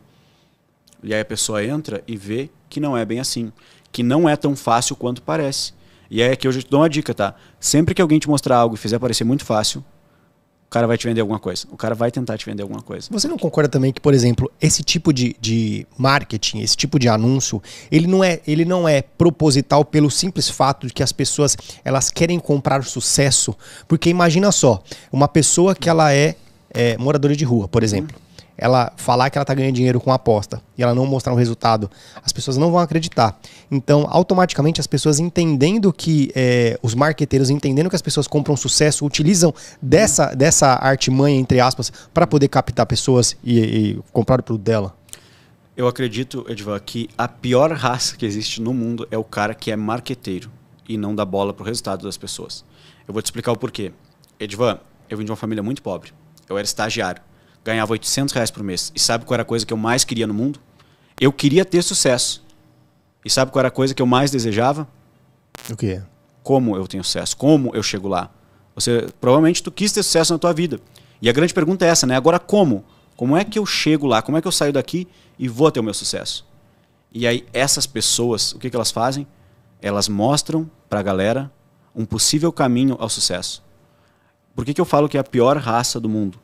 E aí a pessoa entra e vê que não é bem assim. Que não é tão fácil quanto parece. E aí aqui eu já te dou uma dica, tá? Sempre que alguém te mostrar algo e fizer parecer muito fácil, o cara vai te vender alguma coisa. O cara vai tentar te vender alguma coisa. Você não concorda também que, por exemplo, esse tipo de marketing, esse tipo de anúncio, ele não é proposital pelo simples fato de que as pessoas, elas querem comprar sucesso? Porque imagina só, uma pessoa que ela é moradora de rua, por exemplo, ela falar que ela tá ganhando dinheiro com aposta e ela não mostrar um resultado, as pessoas não vão acreditar. Então, automaticamente, as pessoas entendendo que, os marqueteiros entendendo que as pessoas compram sucesso, utilizam dessa artimanha, entre aspas, para poder captar pessoas e comprar o produto dela. Eu acredito, Edivan, que a pior raça que existe no mundo é o cara que é marqueteiro e não dá bola pro resultado das pessoas. Eu vou te explicar o porquê. Edivan, eu vim de uma família muito pobre. Eu era estagiário. Ganhava R$800 por mês. E sabe qual era a coisa que eu mais queria no mundo? Eu queria ter sucesso. E sabe qual era a coisa que eu mais desejava? O quê? Como eu tenho sucesso? Como eu chego lá? Provavelmente tu quis ter sucesso na tua vida. E a grande pergunta é essa, né? Agora como? Como é que eu chego lá? Como é que eu saio daqui e vou ter o meu sucesso? E aí essas pessoas, o que elas fazem? Elas mostram pra galera um possível caminho ao sucesso. Por que eu falo que é a pior raça do mundo?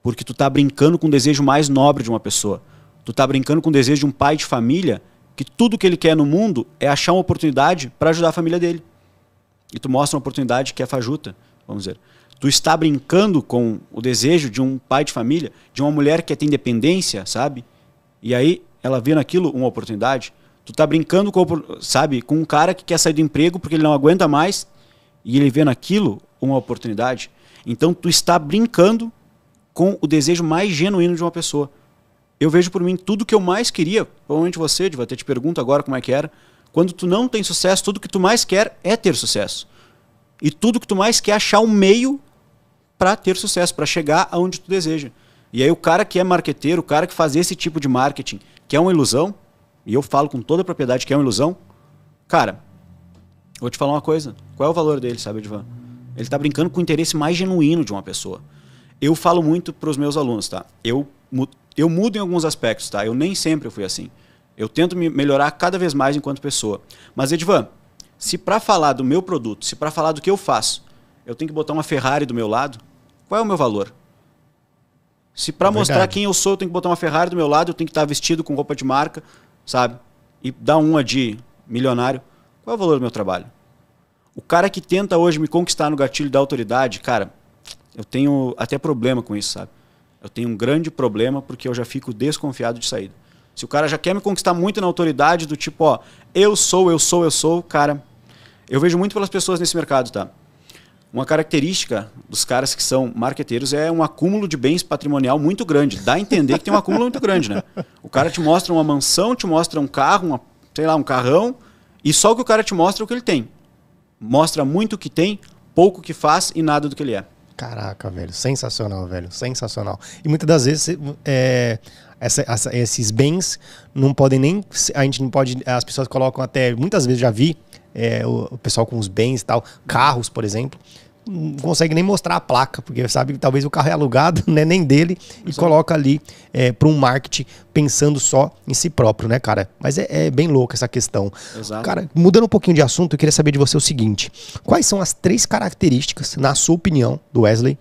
Porque tu tá brincando com o desejo mais nobre de uma pessoa. Tu tá brincando com o desejo de um pai de família que tudo que ele quer no mundo é achar uma oportunidade para ajudar a família dele. E tu mostra uma oportunidade que é fajuta, vamos dizer. Tu está brincando com o desejo de um pai de família, de uma mulher que tem independência, sabe? E aí ela vê naquilo uma oportunidade. Tu tá brincando com um cara que quer sair do emprego porque ele não aguenta mais e ele vê naquilo uma oportunidade. Então tu está brincando com o desejo mais genuíno de uma pessoa. Eu vejo por mim tudo que eu mais queria, provavelmente você, até te pergunto agora como é que era, quando tu não tem sucesso, tudo que tu mais quer é ter sucesso. E tudo que tu mais quer é achar um meio para ter sucesso, para chegar aonde tu deseja. E aí o cara que é marqueteiro, o cara que faz esse tipo de marketing, que é uma ilusão, e eu falo com toda a propriedade que é uma ilusão, cara, vou te falar uma coisa, qual é o valor dele, sabe, Edivan? Ele está brincando com o interesse mais genuíno de uma pessoa. Eu falo muito para os meus alunos, tá? Eu mudo em alguns aspectos, tá? Eu nem sempre fui assim. Eu tento me melhorar cada vez mais enquanto pessoa. Mas, Edivan, se para falar do meu produto, se para falar do que eu faço, eu tenho que botar uma Ferrari do meu lado, qual é o meu valor? Se para mostrar verdade. quem eu sou, eu tenho que botar uma Ferrari do meu lado, eu tenho que estar vestido com roupa de marca, sabe? E dar uma de milionário. Qual é o valor do meu trabalho? O cara que tenta hoje me conquistar no gatilho da autoridade, cara, eu tenho até problema com isso, sabe? Eu tenho um grande problema porque eu já fico desconfiado de saída. Se o cara já quer me conquistar muito na autoridade, do tipo, ó, eu sou, cara, eu vejo muito pelas pessoas nesse mercado, tá? Uma característica dos caras que são marqueteiros é um acúmulo de bens patrimonial muito grande. Dá a entender que tem um acúmulo muito grande, né? O cara te mostra uma mansão, te mostra um carro, um carrão, e só o que o cara te mostra é o que ele tem. Mostra muito o que tem, pouco o que faz e nada do que ele é. Caraca, velho. Sensacional, velho. Sensacional. E muitas das vezes esses bens não podem nem... A gente não pode... As pessoas colocam até... Muitas vezes já vi o pessoal com os bens e tal, carros, por exemplo, não consegue nem mostrar a placa, porque sabe que talvez o carro é alugado, né, nem dele, e coloca ali para um marketing pensando só em si próprio, né, cara? Mas é bem louco essa questão. Exato. Cara, mudando um pouquinho de assunto, eu queria saber de você o seguinte: quais são as 3 características, na sua opinião, do Wesley,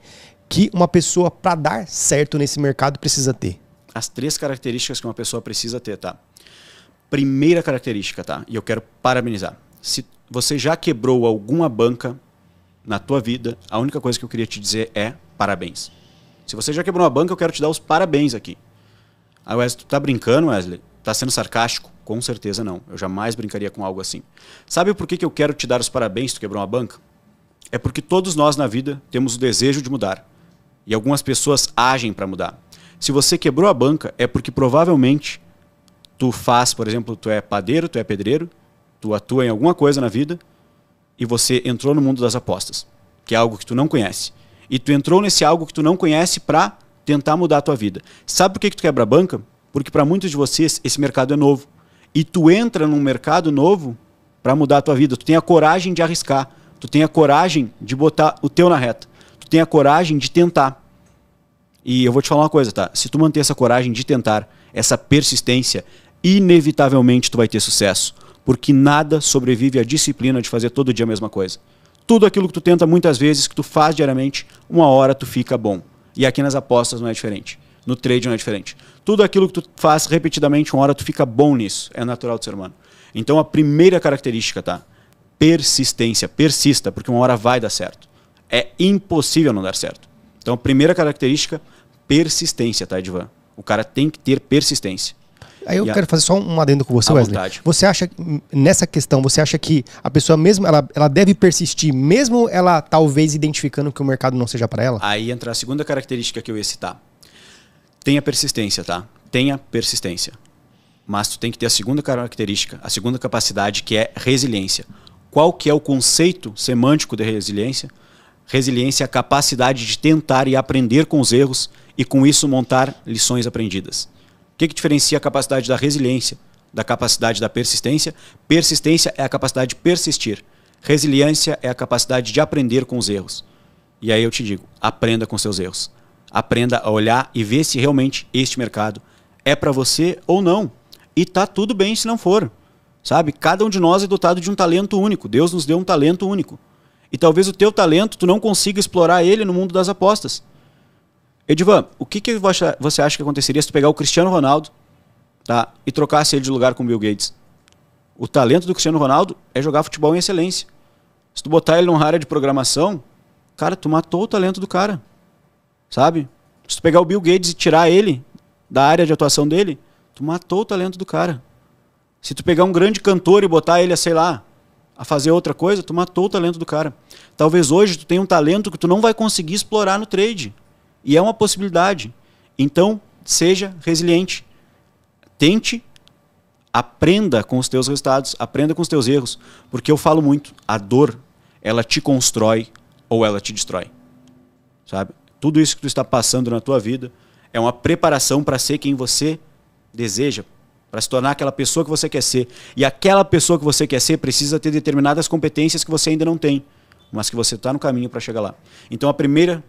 que uma pessoa, para dar certo nesse mercado, precisa ter? As 3 características que uma pessoa precisa ter, tá? Primeira característica, tá? E eu quero parabenizar. Se você já quebrou alguma banca na tua vida, a única coisa que eu queria te dizer é parabéns. Se você já quebrou uma banca, eu quero te dar os parabéns aqui. Ah, Wesley, tu tá brincando, Wesley? Tá sendo sarcástico? Com certeza não. Eu jamais brincaria com algo assim. Sabe por que eu quero te dar os parabéns se tu quebrou uma banca? É porque todos nós na vida temos o desejo de mudar. E algumas pessoas agem para mudar. Se você quebrou a banca, é porque provavelmente tu faz, por exemplo, tu é padeiro, tu é pedreiro, tu atua em alguma coisa na vida e você entrou no mundo das apostas, que é algo que tu não conhece. E tu entrou nesse algo que tu não conhece para tentar mudar a tua vida. Sabe por que tu quebra a banca? Porque para muitos de vocês esse mercado é novo. E tu entra num mercado novo para mudar a tua vida. Tu tem a coragem de arriscar. Tu tem a coragem de botar o teu na reta. Tu tem a coragem de tentar. E eu vou te falar uma coisa, tá? Se tu manter essa coragem de tentar, essa persistência, inevitavelmente tu vai ter sucesso. Porque nada sobrevive à disciplina de fazer todo dia a mesma coisa. Tudo aquilo que tu tenta muitas vezes, que tu faz diariamente, uma hora tu fica bom. E aqui nas apostas não é diferente. No trade não é diferente. Tudo aquilo que tu faz repetidamente, uma hora tu fica bom nisso. É natural do ser humano. Então a primeira característica, tá? Persistência. Persista, porque uma hora vai dar certo. É impossível não dar certo. Então a primeira característica, persistência, tá, Edvan? O cara tem que ter persistência. Aí eu quero fazer só um adendo com você, Wesley. Vontade. Você acha, nessa questão, você acha que a pessoa mesmo, ela deve persistir, mesmo ela talvez identificando que o mercado não seja para ela? Aí entra a segunda característica que eu ia citar. Tenha persistência, tá? Tenha persistência. Mas tu tem que ter a segunda característica, a segunda capacidade, que é resiliência. Qual que é o conceito semântico de resiliência? Resiliência é a capacidade de tentar e aprender com os erros e com isso montar lições aprendidas. O que diferencia a capacidade da resiliência da capacidade da persistência? Persistência é a capacidade de persistir. Resiliência é a capacidade de aprender com os erros. E aí eu te digo, aprenda com seus erros. Aprenda a olhar e ver se realmente este mercado é para você ou não. E tá tudo bem se não for. Sabe? Cada um de nós é dotado de um talento único. Deus nos deu um talento único. E talvez o teu talento, tu não consiga explorar ele no mundo das apostas. Edvan, o que você acha que aconteceria se tu pegar o Cristiano Ronaldo, tá, e trocasse ele de lugar com o Bill Gates? O talento do Cristiano Ronaldo é jogar futebol em excelência. Se tu botar ele numa área de programação, cara, tu matou o talento do cara. Sabe? Se tu pegar o Bill Gates e tirar ele da área de atuação dele, tu matou o talento do cara. Se tu pegar um grande cantor e botar ele a, sei lá, a fazer outra coisa, tu matou o talento do cara. Talvez hoje tu tenha um talento que tu não vai conseguir explorar no trade. E é uma possibilidade. Então, seja resiliente. Tente, aprenda com os teus resultados, aprenda com os teus erros. Porque eu falo muito, a dor, ela te constrói ou ela te destrói. Sabe? Tudo isso que tu está passando na tua vida é uma preparação para ser quem você deseja, para se tornar aquela pessoa que você quer ser. E aquela pessoa que você quer ser precisa ter determinadas competências que você ainda não tem, mas que você está no caminho para chegar lá. Então a primeira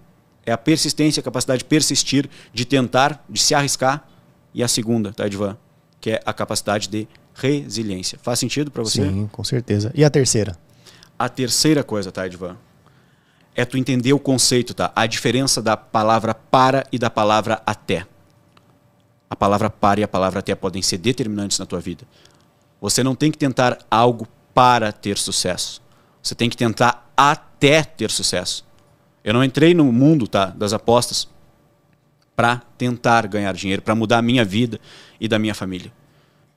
é a persistência, a capacidade de persistir, de tentar, de se arriscar. E a segunda, tá, Edvan? Que é a capacidade de resiliência. Faz sentido para você? Sim, com certeza. E a terceira? A terceira coisa, tá, Edvan? é tu entender o conceito, tá? A diferença da palavra para e da palavra até. A palavra para e a palavra até podem ser determinantes na tua vida. Você não tem que tentar algo para ter sucesso. Você tem que tentar até ter sucesso. Eu não entrei no mundo, tá, das apostas para tentar ganhar dinheiro, para mudar a minha vida e da minha família.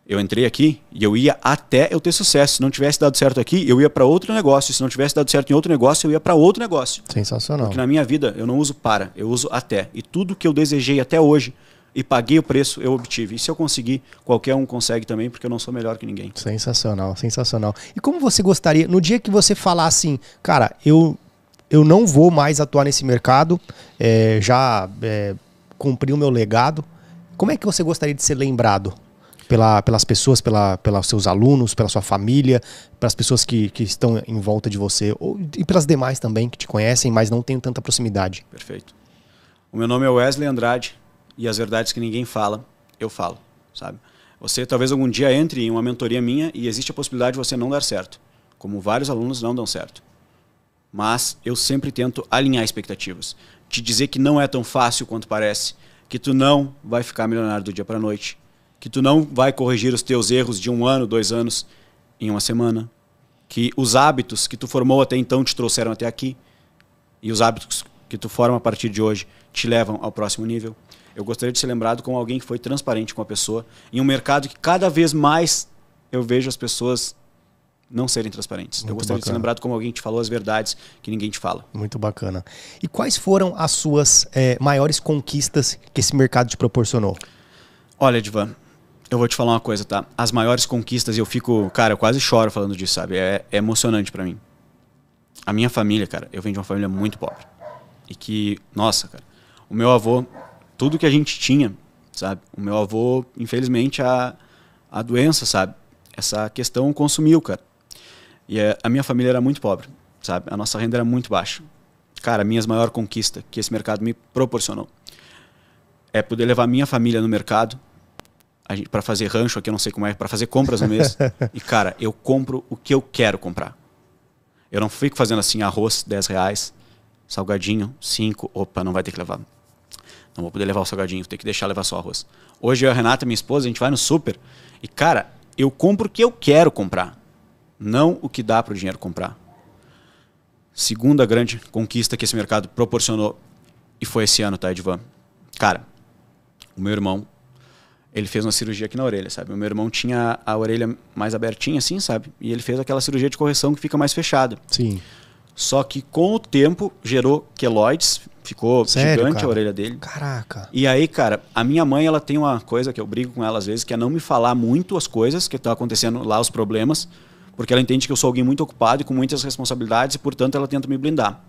Eu entrei aqui e eu ia até eu ter sucesso. Se não tivesse dado certo aqui, eu ia para outro negócio. Se não tivesse dado certo em outro negócio, eu ia para outro negócio. Sensacional. Porque na minha vida eu não uso para, eu uso até. E tudo que eu desejei até hoje e paguei o preço, eu obtive. E se eu conseguir, qualquer um consegue também, porque eu não sou melhor que ninguém. Sensacional, sensacional. E como você gostaria, no dia que você falar assim, cara, eu não vou mais atuar nesse mercado, já cumpri o meu legado, como é que você gostaria de ser lembrado? Pelas pessoas, pelos seus alunos, pela sua família, pelas pessoas que estão em volta de você, e pelas demais também que te conhecem, mas não têm tanta proximidade. Perfeito. O meu nome é Wesley Andrade e as verdades que ninguém fala, eu falo, sabe? Você talvez algum dia entre em uma mentoria minha e existe a possibilidade de você não dar certo, como vários alunos não dão certo. Mas eu sempre tento alinhar expectativas, te dizer que não é tão fácil quanto parece, que tu não vai ficar milionário do dia para a noite, que tu não vai corrigir os teus erros de 1 ano, 2 anos em uma semana, que os hábitos que tu formou até então te trouxeram até aqui e os hábitos que tu forma a partir de hoje te levam ao próximo nível. Eu gostaria de ser lembrado como alguém que foi transparente com a pessoa em um mercado que cada vez mais eu vejo as pessoas não serem transparentes. Muito eu gostaria de ser lembrado como alguém que te falou as verdades que ninguém te fala. Muito bacana. E quais foram as suas maiores conquistas que esse mercado te proporcionou? Olha, Edvan, eu vou te falar uma coisa, tá? As maiores conquistas, eu fico... Cara, eu quase choro falando disso, sabe? É emocionante pra mim. A minha família, cara, eu venho de uma família muito pobre. E que, nossa, cara, o meu avô, tudo que a gente tinha, sabe? O meu avô, infelizmente, a doença, sabe? Essa questão consumiu, cara. E a minha família era muito pobre, sabe? A nossa renda era muito baixa. Cara, a minha maior conquista que esse mercado me proporcionou é poder levar minha família no mercado para fazer rancho aqui, eu não sei como é, para fazer compras no mês. E, cara, eu compro o que eu quero comprar. Eu não fico fazendo assim, arroz, R$10, salgadinho, 5, opa, não vai ter que levar. Não vou poder levar o salgadinho, vou ter que deixar levar só o arroz. Hoje eu e a Renata, minha esposa, a gente vai no super e, cara, eu compro o que eu quero comprar, não o que dá para o dinheiro comprar. Segunda grande conquista que esse mercado proporcionou, e foi esse ano, tá, Edvan? Cara, o meu irmão, ele fez uma cirurgia aqui na orelha, sabe? O meu irmão tinha a orelha mais abertinha assim, sabe? E ele fez aquela cirurgia de correção que fica mais fechada. Sim. Só que com o tempo gerou queloides, ficou gigante a orelha dele. Caraca. E aí, cara, a minha mãe, ela tem uma coisa que eu brigo com ela às vezes, que é não me falar muito as coisas que estão acontecendo lá, os problemas, porque ela entende que eu sou alguém muito ocupado e com muitas responsabilidades e, portanto, ela tenta me blindar.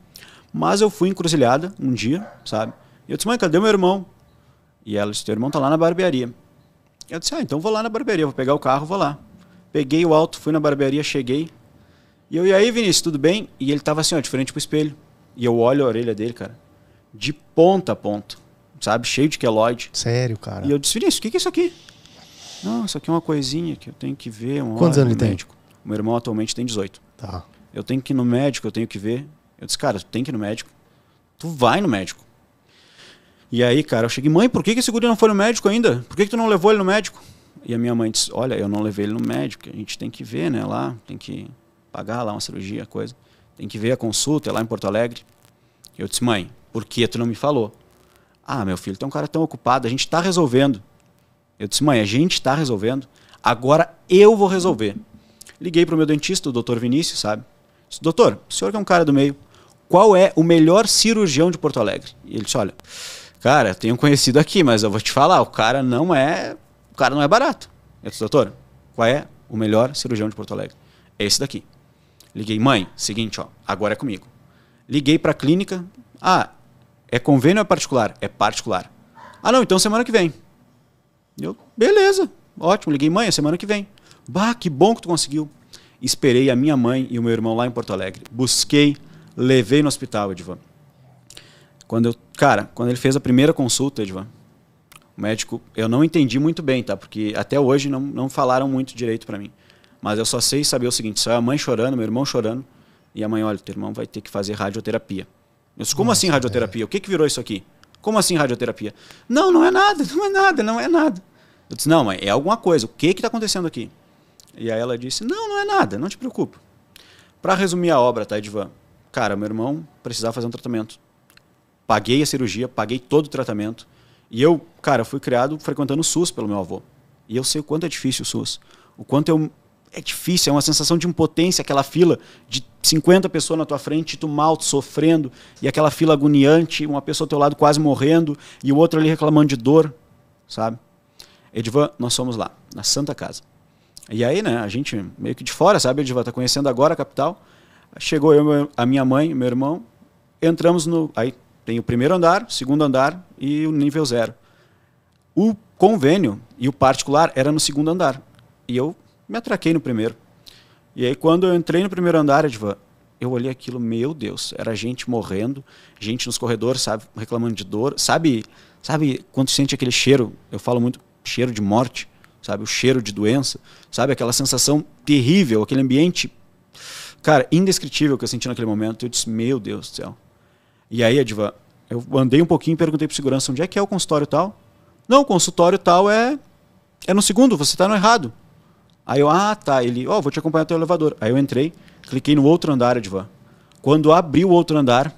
Mas eu fui encruzilhada um dia, sabe? E eu disse, mãe, cadê meu irmão? E ela disse, teu irmão tá lá na barbearia. Eu disse, então vou lá na barbearia, vou pegar o carro, vou lá. Peguei o auto, fui na barbearia, cheguei. E aí, Vinícius, tudo bem? E ele tava assim, ó, de frente pro espelho. E eu olho a orelha dele, cara, de ponta a ponta, sabe? Cheio de queloide. Sério, cara? E eu disse, Vinícius, o que é isso aqui? Não, isso aqui é uma coisinha que eu tenho que ver. Quantos anos ele tem? O meu irmão atualmente tem 18. Tá. Eu tenho que ir no médico, eu tenho que ver. Eu disse, cara, tu tem que ir no médico. Tu vai no médico. E aí, cara, eu cheguei, mãe, por que esse guri não foi no médico ainda? Por que tu não levou ele no médico? E a minha mãe disse, olha, eu não levei ele no médico, a gente tem que ver, né, lá, tem que pagar lá uma cirurgia, coisa. Tem que ver a consulta, é lá em Porto Alegre. Eu disse, mãe, por que tu não me falou? Ah, meu filho, tu é um cara tão ocupado, a gente tá resolvendo. Eu disse, mãe, a gente tá resolvendo, agora eu vou resolver. Liguei pro meu dentista, o doutor Vinícius, sabe? Disse, doutor, o senhor que é um cara do meio, qual é o melhor cirurgião de Porto Alegre? E ele disse, olha, cara, eu tenho conhecido aqui, mas eu vou te falar, o cara não é barato. Eu disse, doutor, qual é o melhor cirurgião de Porto Alegre? Esse daqui. Liguei, mãe, seguinte, ó, agora é comigo. Liguei pra clínica, é convênio ou é particular? É particular. Ah, não, então semana que vem. Eu, beleza, ótimo, liguei, mãe, é semana que vem. Bah, que bom que tu conseguiu. Esperei a minha mãe e o meu irmão lá em Porto Alegre. Busquei, levei no hospital, Edvan. Quando ele fez a primeira consulta, Edvan, o médico, eu não entendi muito bem, tá? Porque até hoje não falaram muito direito pra mim. Mas eu só sei saber o seguinte, saiu a mãe chorando, meu irmão chorando, E a mãe, olha, teu irmão vai ter que fazer radioterapia. Eu disse, como assim radioterapia? O que virou isso aqui? Como assim radioterapia? Não, não é nada, não é nada, não é nada. Eu disse, não, mãe, é alguma coisa. O que está acontecendo aqui? E aí ela disse, não, não é nada, não te preocupa. Para resumir a obra, tá, Edivan? Cara, meu irmão precisava fazer um tratamento. Paguei a cirurgia, paguei todo o tratamento. E eu, cara, fui criado frequentando o SUS pelo meu avô. E eu sei o quanto é difícil o SUS. O quanto é difícil, é uma sensação de impotência, aquela fila de 50 pessoas na tua frente, tu mal, tu sofrendo, e aquela fila agoniante, uma pessoa ao teu lado quase morrendo, e o outro ali reclamando de dor, sabe? Edivan, nós somos lá, na Santa Casa. E aí, né, a gente meio que de fora, sabe, Edivan, tá conhecendo agora a capital. Chegou eu, a minha mãe, meu irmão, entramos no... Aí tem o primeiro andar, segundo andar e o nível 0. O convênio e o particular era no segundo andar. E eu me atraquei no primeiro. E aí quando eu entrei no primeiro andar, Edivan, eu olhei aquilo, meu Deus, era gente morrendo, gente nos corredores, sabe, reclamando de dor. Sabe quando sente aquele cheiro, eu falo muito, cheiro de morte, sabe, o cheiro de doença, sabe, aquela sensação terrível, aquele ambiente, cara, indescritível que eu senti naquele momento. Eu disse, meu Deus do céu. E aí, Edivan, eu andei um pouquinho e perguntei pro segurança, onde é que é o consultório tal? Não, o consultório tal é no segundo, você tá no errado. Aí eu, tá, ele, vou te acompanhar até o elevador. Aí eu entrei, cliquei no outro andar, Edivan. Quando abri o outro andar,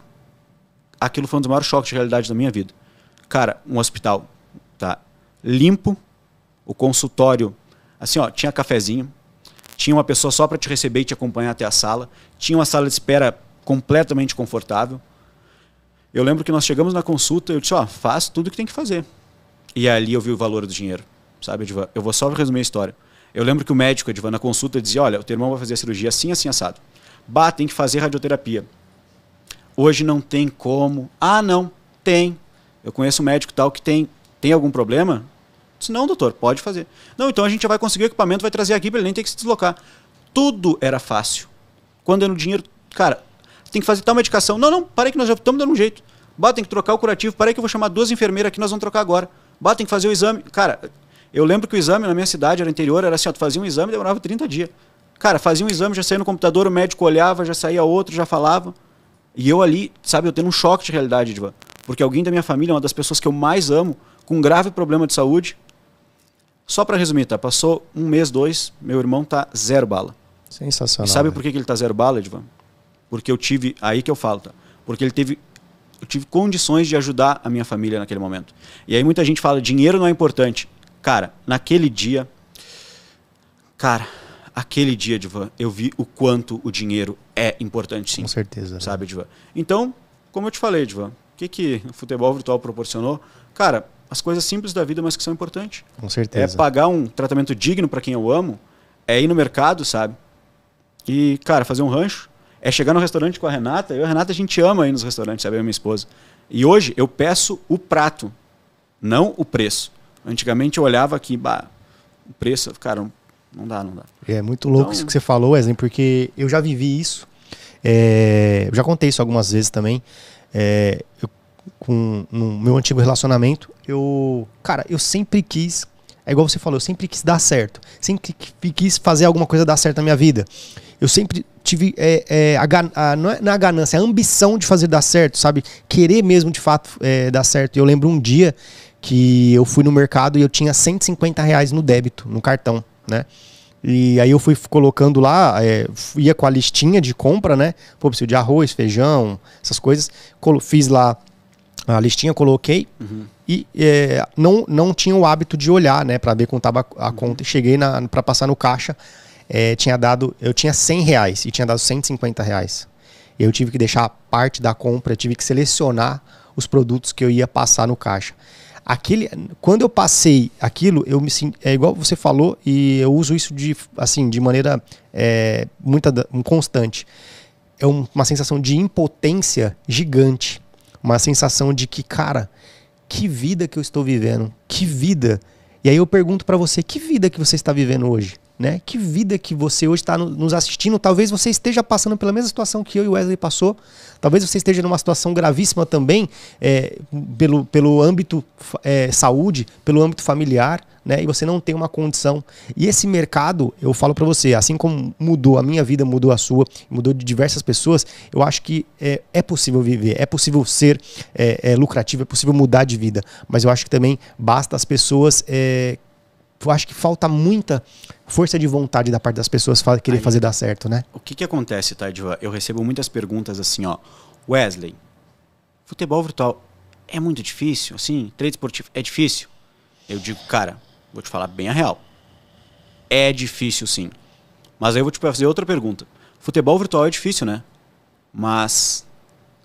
aquilo foi um dos maiores choques de realidade da minha vida. Cara, um hospital, tá, limpo, o consultório, assim, tinha cafezinho, tinha uma pessoa só para te receber e te acompanhar até a sala, tinha uma sala de espera completamente confortável. Eu lembro que nós chegamos na consulta e eu disse, faz tudo o que tem que fazer. E ali eu vi o valor do dinheiro, sabe, Edivan? Eu vou só resumir a história. Eu lembro que o médico, Edivan, na consulta dizia, olha, o teu irmão vai fazer a cirurgia assim, assim, assado. Tem que fazer radioterapia. Hoje não tem como. Não, tem. Eu conheço um médico tal que tem algum problema? Eu disse, não, doutor, pode fazer. Não, então a gente já vai conseguir o equipamento, vai trazer aqui para ele nem ter que se deslocar. Tudo era fácil. Quando é no dinheiro, cara, tem que fazer tal medicação. Não, para aí que nós já estamos dando um jeito. Tem que trocar o curativo, para aí que eu vou chamar 2 enfermeiras aqui, nós vamos trocar agora. Tem que fazer o exame. Cara, eu lembro que o exame na minha cidade, era interior, era assim, tu fazia um exame e demorava 30 dias. Cara, fazia um exame, já saía no computador, o médico olhava, já saía outro, já falava. E eu ali, sabe, eu tendo um choque de realidade, Edivan. Porque alguém da minha família, uma das pessoas que eu mais amo, com um grave problema de saúde. Só para resumir, tá? Passou 1 mês, 2, meu irmão tá 0 bala. Sensacional. E sabe por que ele tá 0 bala, Edivan? Porque eu tive, aí que eu falo, tá? Porque eu tive condições de ajudar a minha família naquele momento. E aí muita gente fala, dinheiro não é importante. Cara, naquele dia, Edivan, eu vi o quanto o dinheiro é importante, sim. Com certeza. Sabe, Edivan? Então, como eu te falei, Edivan, o que o futebol virtual proporcionou? Cara, as coisas simples da vida, mas que são importantes. Com certeza. É pagar um tratamento digno para quem eu amo, é ir no mercado, sabe? E, cara, fazer um rancho, é chegar no restaurante com a Renata. Eu e a Renata, a gente ama ir nos restaurantes, sabe? Eu e minha esposa. E hoje eu peço o prato, não o preço. Antigamente eu olhava aqui, o preço, cara, não dá. É muito louco isso que você falou, Wesley, porque eu já vivi isso. Eu já contei isso algumas vezes também. No meu antigo relacionamento, eu sempre quis, é igual você falou, eu sempre quis dar certo. Sempre quis fazer alguma coisa dar certo na minha vida. Eu sempre tive não é a ganância, a ambição de fazer dar certo, sabe? Querer mesmo de fato dar certo. E eu lembro um dia que eu fui no mercado e eu tinha R$150 no débito, no cartão, né? E aí eu fui colocando lá, ia com a listinha de compra, né? Pô, preciso de arroz, feijão, essas coisas. Fiz lá a listinha, coloquei e não tinha o hábito de olhar, né? Pra ver quanto tava a conta. E cheguei pra passar no caixa, eu tinha R$100 e tinha dado R$150. Eu tive que deixar parte da compra, eu tive que selecionar os produtos que eu ia passar no caixa. Quando eu passei aquilo, eu me senti, igual você falou, e eu uso isso de maneira constante. É uma sensação de impotência gigante. Uma sensação de que, cara, que vida que eu estou vivendo. Que vida. E aí eu pergunto pra você, que vida que você está vivendo hoje? né? Que vida que você hoje está nos assistindo. Talvez você esteja passando pela mesma situação que eu e o Wesley passou. Talvez você esteja numa situação gravíssima também, pelo âmbito saúde, pelo âmbito familiar, né? E você não tem uma condição. E esse mercado, eu falo para você, assim como mudou a minha vida, mudou a sua, mudou de diversas pessoas, eu acho que é possível viver, é possível ser lucrativo, é possível mudar de vida. Mas eu acho que também basta as pessoas... eu acho que falta muita força de vontade da parte das pessoas querer fazer dar certo, né? O que acontece, tá, Edvan? Eu recebo muitas perguntas assim, ó. Wesley, futebol virtual é muito difícil? Assim, trade esportivo é difícil? Eu digo, cara, vou te falar bem a real. É difícil, sim. Mas aí eu vou te fazer outra pergunta. Futebol virtual é difícil, né? Mas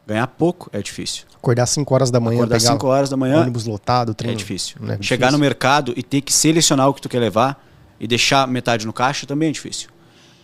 ganhar pouco é difícil. Acordar 5 horas da manhã, acordar 5 horas da manhã, ônibus lotado, treino. É difícil. É difícil. Chegar no mercado e ter que selecionar o que tu quer levar e deixar metade no caixa também é difícil.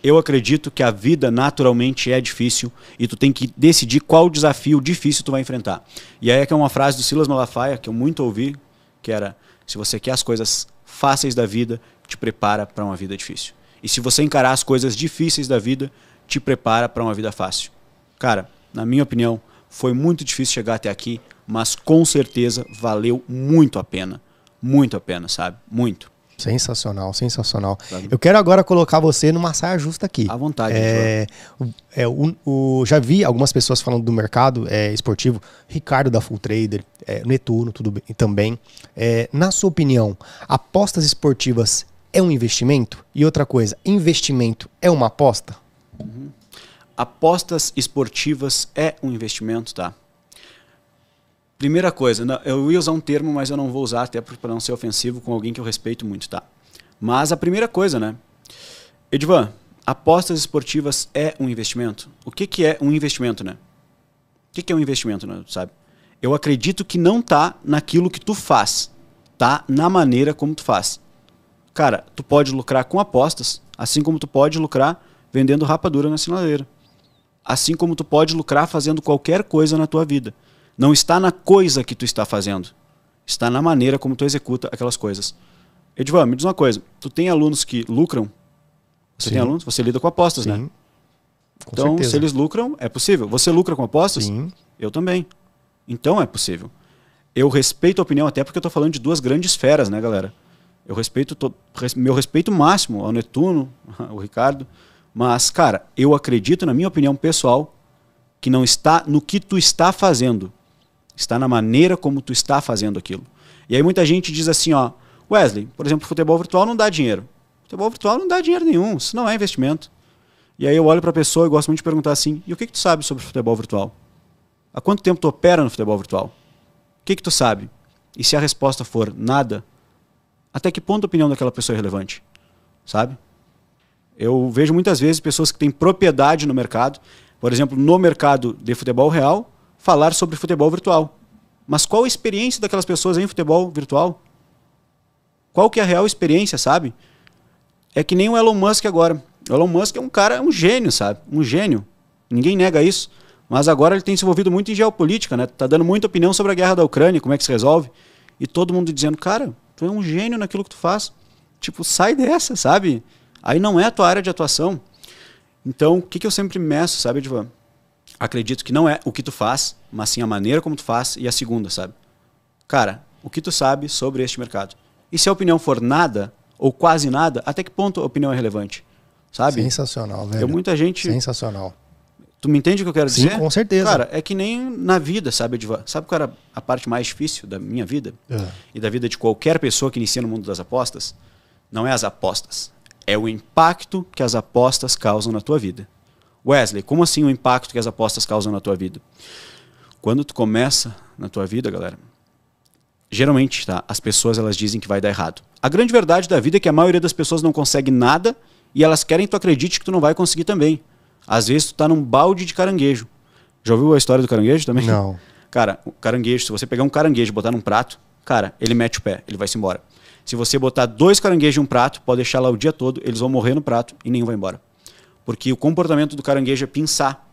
Eu acredito que a vida naturalmente é difícil e tu tem que decidir qual desafio difícil tu vai enfrentar. E aí é que é uma frase do Silas Malafaia que eu muito ouvi, que era: se você quer as coisas fáceis da vida, te prepara para uma vida difícil. E se você encarar as coisas difíceis da vida, te prepara para uma vida fácil. Cara, na minha opinião, foi muito difícil chegar até aqui, mas com certeza valeu muito a pena. Muito a pena, sabe? Muito. Sensacional, sensacional. Sabe? Eu quero agora colocar você numa saia justa aqui. À vontade. Já vi algumas pessoas falando do mercado esportivo, Ricardo da Full Trader, Netuno tudo bem, também. Na sua opinião, apostas esportivas é um investimento? E outra coisa, investimento é uma aposta? Uhum. Apostas esportivas é um investimento, tá? Primeira coisa, eu ia usar um termo, mas eu não vou usar, até para não ser ofensivo com alguém que eu respeito muito, tá? Mas a primeira coisa, né? Edvan, apostas esportivas é um investimento? O que é um investimento, né? O que é um investimento, né? Sabe? Eu acredito que não tá naquilo que tu faz, tá na maneira como tu faz. Cara, tu pode lucrar com apostas, assim como tu pode lucrar vendendo rapadura na sinaleira. Assim como tu pode lucrar fazendo qualquer coisa na tua vida. Não está na coisa que tu está fazendo. Está na maneira como tu executa aquelas coisas. Edvan, me diz uma coisa. Tu tem alunos que lucram? Você tem alunos? Você lida com apostas, Sim. né? Com então, certeza. se eles lucram, é possível. Você lucra com apostas? Sim. Eu também. Então é possível. Eu respeito a opinião, até porque eu estou falando de duas grandes feras, né, galera? Eu respeito meu respeito máximo ao Netuno, ao Ricardo. Mas, cara, eu acredito, na minha opinião pessoal, que não está no que tu está fazendo. Está na maneira como tu está fazendo aquilo. E aí muita gente diz assim, ó, Wesley, por exemplo, futebol virtual não dá dinheiro. Futebol virtual não dá dinheiro nenhum, isso não é investimento. E aí eu olho para a pessoa e gosto muito de perguntar assim, e o que tu sabe sobre futebol virtual? Há quanto tempo tu opera no futebol virtual? O que tu sabe? E se a resposta for nada, até que ponto a opinião daquela pessoa é relevante? Sabe? Eu vejo muitas vezes pessoas que têm propriedade no mercado, por exemplo, no mercado de futebol real, falar sobre futebol virtual. Mas qual a experiência daquelas pessoas em futebol virtual? Qual que é a real experiência, sabe? É que nem o Elon Musk agora. O Elon Musk é um cara, é um gênio, sabe? Um gênio. Ninguém nega isso. Mas agora ele tem se envolvido muito em geopolítica, né? Tá dando muita opinião sobre a guerra da Ucrânia, como é que se resolve. E todo mundo dizendo, cara, tu é um gênio naquilo que tu faz. Tipo, sai dessa, sabe? Aí não é a tua área de atuação. Então, o que eu sempre meço, sabe, Edvan? Acredito que não é o que tu faz, mas sim a maneira como tu faz e a segunda, sabe? Cara, o que tu sabe sobre este mercado? E se a opinião for nada, ou quase nada, até que ponto a opinião é relevante? Sabe? Sensacional, velho. Muita gente... Sensacional. Tu me entende o que eu quero dizer? Sim, com certeza. Cara, é que nem na vida, sabe, Edvan? Sabe qual era a parte mais difícil da minha vida? E da vida de qualquer pessoa que inicia no mundo das apostas? Não é as apostas. É o impacto que as apostas causam na tua vida. Wesley, como assim o impacto que as apostas causam na tua vida? Quando tu começa na tua vida, galera, geralmente, tá, as pessoas elas dizem que vai dar errado. A grande verdade da vida é que a maioria das pessoas não consegue nada e elas querem que tu acredite que tu não vai conseguir também. Às vezes tu tá num balde de caranguejo. Já ouviu a história do caranguejo também? Não. Cara, o caranguejo, se você pegar um caranguejo e botar num prato, cara, ele mete o pé, ele vai-se embora. Se você botar 2 caranguejos em um prato, pode deixar lá o dia todo, eles vão morrer no prato e nenhum vai embora. Porque o comportamento do caranguejo é pinçar.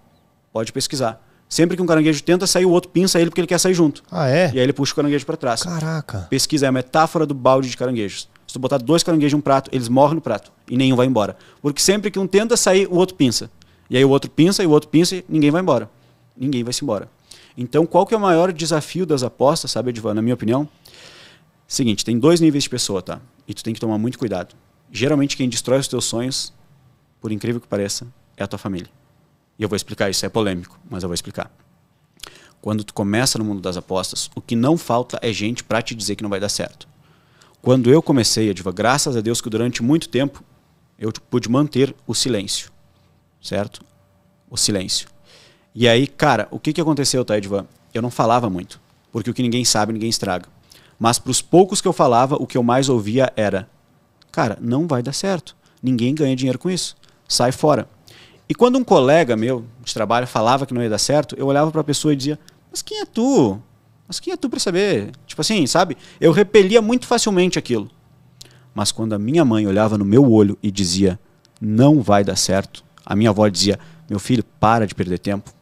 Pode pesquisar. Sempre que um caranguejo tenta sair, o outro pinça ele porque ele quer sair junto. Ah, é? E aí ele puxa o caranguejo para trás. Caraca. Pesquisa, é a metáfora do balde de caranguejos. Se tu botar 2 caranguejos em um prato, eles morrem no prato e nenhum vai embora. Porque sempre que um tenta sair, o outro pinça. E aí o outro pinça e o outro pinça e ninguém vai embora. Ninguém vai se embora. Então, qual que é o maior desafio das apostas, sabe, Edivan? Na minha opinião, seguinte, tem 2 níveis de pessoa, tá? E tu tem que tomar muito cuidado. Geralmente quem destrói os teus sonhos, por incrível que pareça, é a tua família. E eu vou explicar isso, é polêmico, mas eu vou explicar. Quando tu começa no mundo das apostas, o que não falta é gente para te dizer que não vai dar certo. Quando eu comecei, Edivan, graças a Deus que durante muito tempo eu pude manter o silêncio, certo? O silêncio. E aí, cara, o que aconteceu, tá, Edivan? Eu não falava muito, porque o que ninguém sabe, ninguém estraga. Mas para os poucos que eu falava, o que eu mais ouvia era: cara, não vai dar certo. Ninguém ganha dinheiro com isso. Sai fora. E quando um colega meu de trabalho falava que não ia dar certo, eu olhava para a pessoa e dizia: mas quem é tu? Mas quem é tu para saber? Tipo assim, sabe? Eu repelia muito facilmente aquilo. Mas quando a minha mãe olhava no meu olho e dizia: não vai dar certo, a minha avó dizia: meu filho, para de perder tempo.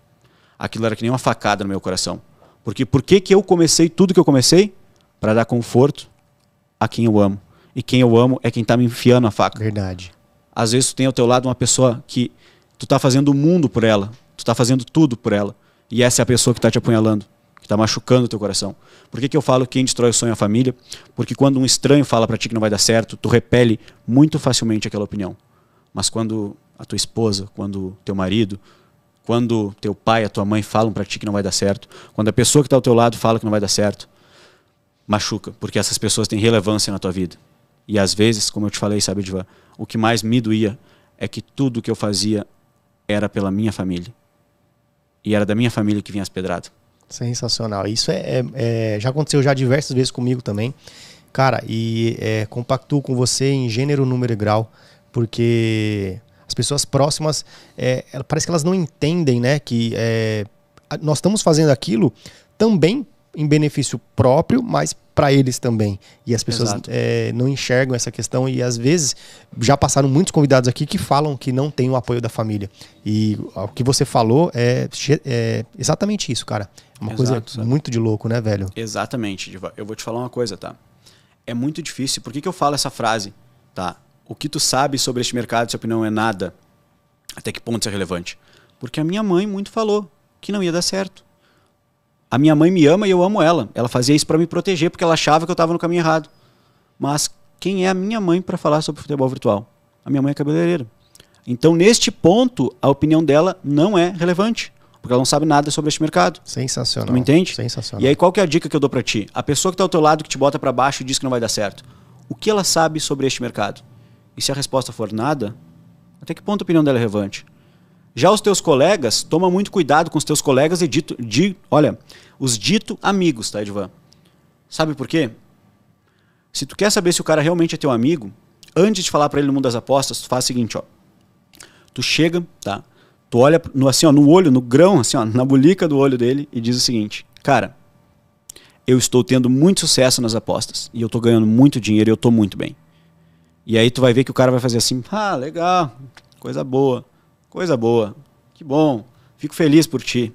Aquilo era que nem uma facada no meu coração. Porque por que eu comecei tudo que eu comecei? Para dar conforto a quem eu amo. E quem eu amo é quem está me enfiando a faca. Verdade. Às vezes tu tem ao teu lado uma pessoa que tu tá fazendo o mundo por ela. Tu tá fazendo tudo por ela. E essa é a pessoa que está te apunhalando, que está machucando o teu coração. Por que eu falo que quem destrói o sonho é a família? Porque quando um estranho fala para ti que não vai dar certo, tu repele muito facilmente aquela opinião. Mas quando a tua esposa, quando teu marido, quando teu pai, a tua mãe falam para ti que não vai dar certo, quando a pessoa que está ao teu lado fala que não vai dar certo, machuca, porque essas pessoas têm relevância na tua vida. E às vezes, como eu te falei, sabe, Edivan, o que mais me doía é que tudo que eu fazia era pela minha família. E era da minha família que vinha as pedradas. Sensacional. Isso já aconteceu já diversas vezes comigo também. Cara, e compactuo com você em gênero, número e grau, porque as pessoas próximas, parece que elas não entendem, né, que nós estamos fazendo aquilo também em benefício próprio, mas para eles também. E as pessoas não enxergam essa questão e às vezes já passaram muitos convidados aqui que falam que não tem o apoio da família. E o que você falou é exatamente isso, cara. É uma coisa muito de louco, né, velho? Exatamente, Diva. Eu vou te falar uma coisa, tá? É muito difícil. Por que eu falo essa frase, tá? O que tu sabe sobre este mercado, se a opinião é nada, até que ponto isso é relevante? Porque a minha mãe muito falou que não ia dar certo. A minha mãe me ama e eu amo ela. Ela fazia isso para me proteger porque ela achava que eu estava no caminho errado. Mas quem é a minha mãe para falar sobre futebol virtual? A minha mãe é cabeleireira. Então, neste ponto, a opinião dela não é relevante, porque ela não sabe nada sobre este mercado. Sensacional. Tu me entende? Sensacional. E aí, qual que é a dica que eu dou para ti? A pessoa que está ao teu lado, que te bota para baixo e diz que não vai dar certo, o que ela sabe sobre este mercado? E se a resposta for nada, até que ponto a opinião dela é relevante? Já os teus colegas, toma muito cuidado com os teus colegas e olha, os dito amigos, tá, Edivan? Sabe por quê? Se tu quer saber se o cara realmente é teu amigo, antes de falar para ele no mundo das apostas, tu faz o seguinte, ó. Tu chega, tá? Tu olha no olho, no grão, assim, ó, na bulica do olho dele e diz o seguinte: cara, eu estou tendo muito sucesso nas apostas e eu estou ganhando muito dinheiro e eu estou muito bem. E aí tu vai ver que o cara vai fazer assim: ah, legal, coisa boa, que bom, fico feliz por ti.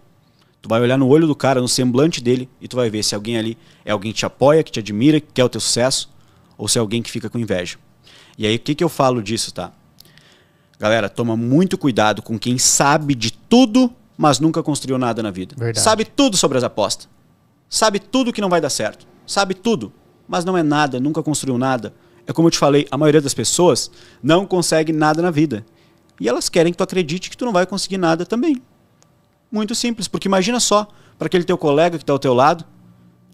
Tu vai olhar no olho do cara, no semblante dele, e tu vai ver se alguém ali é alguém que te apoia, que te admira, que quer o teu sucesso, ou se é alguém que fica com inveja. E aí o que eu falo disso, tá? Galera, toma muito cuidado com quem sabe de tudo, mas nunca construiu nada na vida. Verdade. Sabe tudo sobre as apostas. Sabe tudo que não vai dar certo. Sabe tudo, mas não é nada, nunca construiu nada. É como eu te falei, a maioria das pessoas não consegue nada na vida. E elas querem que tu acredite que tu não vai conseguir nada também. Muito simples, porque imagina só, para aquele teu colega que está ao teu lado,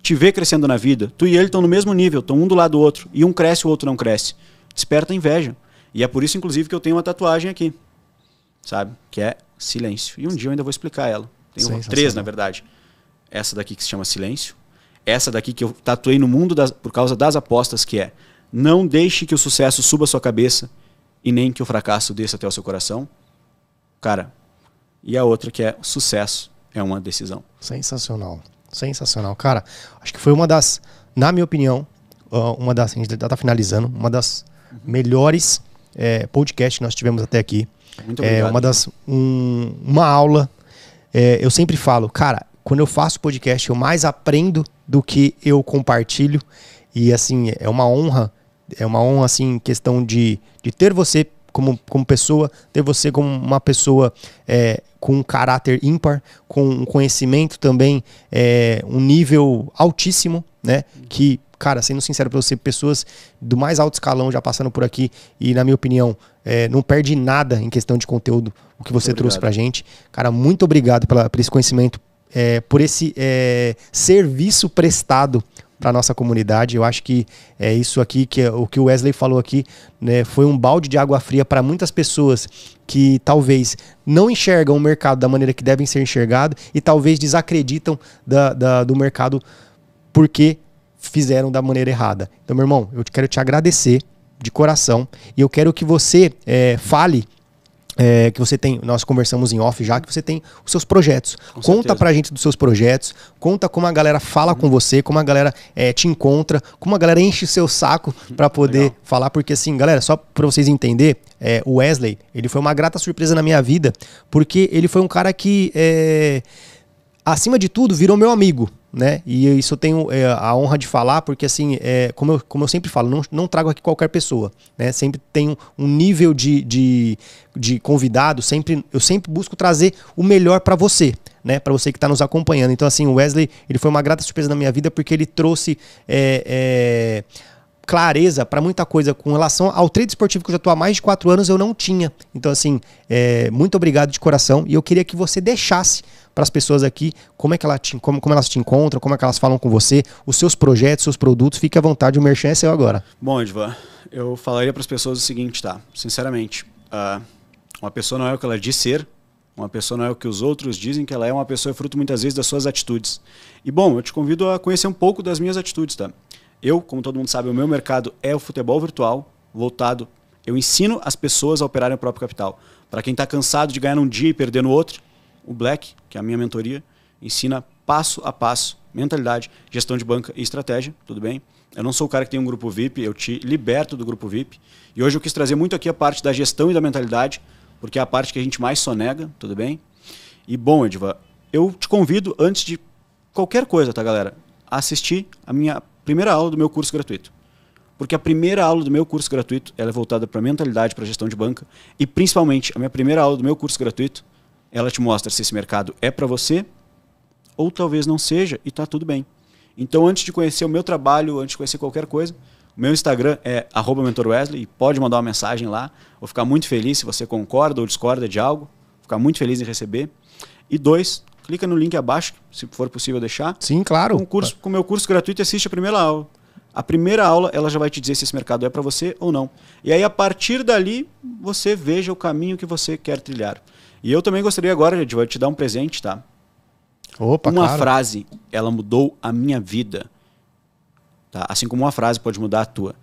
te ver crescendo na vida. Tu e ele estão no mesmo nível, estão um do lado do outro, e um cresce e o outro não cresce. Desperta inveja. E é por isso, inclusive, que eu tenho uma tatuagem aqui, sabe? Que é silêncio. E um dia eu ainda vou explicar ela. Tenho 3, na verdade. Essa daqui que se chama silêncio. Essa daqui que eu tatuei no mundo por causa das apostas, que é: não deixe que o sucesso suba a sua cabeça e nem que o fracasso desça até o seu coração. Cara, e a outra que é: sucesso é uma decisão. Sensacional. Sensacional. Cara, acho que foi uma das, na minha opinião, a gente tá finalizando, uma das melhores podcasts que nós tivemos até aqui. Muito obrigado. Uma aula. Eu sempre falo, cara, quando eu faço podcast, eu mais aprendo do que eu compartilho. E assim, é uma honra É uma honra, assim, em questão de ter você como pessoa, ter você como uma pessoa com um caráter ímpar, com um conhecimento também, um nível altíssimo, né? Que, cara, sendo sincero pra você, pessoas do mais alto escalão já passando por aqui e, na minha opinião, não perde nada em questão de conteúdo, o que você trouxe pra gente. Cara, muito obrigado por esse conhecimento, por esse serviço prestado para nossa comunidade. Eu acho que é isso aqui, que é o que o Wesley falou aqui, né, foi um balde de água fria para muitas pessoas que talvez não enxergam o mercado da maneira que devem ser enxergado e talvez desacreditam do mercado porque fizeram da maneira errada. Então, meu irmão, eu quero te agradecer de coração e eu quero que você fale que você tem, nós conversamos em off já, que você tem os seus projetos. Conta pra gente dos seus projetos, conta como a galera fala com você, como a galera te encontra, como a galera enche o seu saco pra poder falar, porque assim, galera, só pra vocês entenderem, o Wesley, ele foi uma grata surpresa na minha vida, porque ele foi um cara que, acima de tudo, virou meu amigo, né? E isso eu tenho a honra de falar, porque assim, como eu sempre falo, não trago aqui qualquer pessoa, né? Sempre tenho um nível de convidado, eu sempre busco trazer o melhor para você, né? Para você que está nos acompanhando. Então assim, o Wesley, ele foi uma grata surpresa na minha vida, porque ele trouxe clareza para muita coisa com relação ao trade esportivo que eu já estou há mais de 4 anos, eu não tinha. Então assim, muito obrigado de coração, e eu queria que você deixasse para as pessoas aqui como elas te encontram, como é que elas falam com você, os seus projetos, seus produtos. Fique à vontade, o merchan é seu agora. Bom, Edvan, eu falaria para as pessoas o seguinte, tá? Sinceramente, uma pessoa não é o que ela diz ser, uma pessoa não é o que os outros dizem que ela é, uma pessoa é fruto muitas vezes das suas atitudes. E bom, eu te convido a conhecer um pouco das minhas atitudes, tá? Eu, como todo mundo sabe, o meu mercado é o futebol virtual, voltado. Eu ensino as pessoas a operarem o próprio capital. Para quem está cansado de ganhar num dia e perder no outro, o Black, que é a minha mentoria, ensina passo a passo, mentalidade, gestão de banca e estratégia, tudo bem? Eu não sou o cara que tem um grupo VIP, eu te liberto do grupo VIP. E hoje eu quis trazer muito aqui a parte da gestão e da mentalidade, porque é a parte que a gente mais sonega, tudo bem? E bom, Edvan, eu te convido, antes de qualquer coisa, tá, galera, a assistir a minha primeira aula do meu curso gratuito. Porque a primeira aula do meu curso gratuito, ela é voltada para mentalidade, para gestão de banca, e principalmente a minha primeira aula do meu curso gratuito, ela te mostra se esse mercado é para você ou talvez não seja, e tá tudo bem. Então, antes de conhecer o meu trabalho, antes de conhecer qualquer coisa, o meu Instagram é @mentorwesley, e pode mandar uma mensagem lá. Vou ficar muito feliz se você concorda ou discorda de algo. Vou ficar muito feliz em receber. E 2, clica no link abaixo, se for possível deixar. Sim, claro. Com o meu curso gratuito, assiste a primeira aula. A primeira aula, ela já vai te dizer se esse mercado é para você ou não. E aí, a partir dali, você veja o caminho que você quer trilhar. E eu também gostaria agora de te dar um presente, tá? Opa, uma claro. frase, ela mudou a minha vida. Tá? Assim como uma frase pode mudar a tua.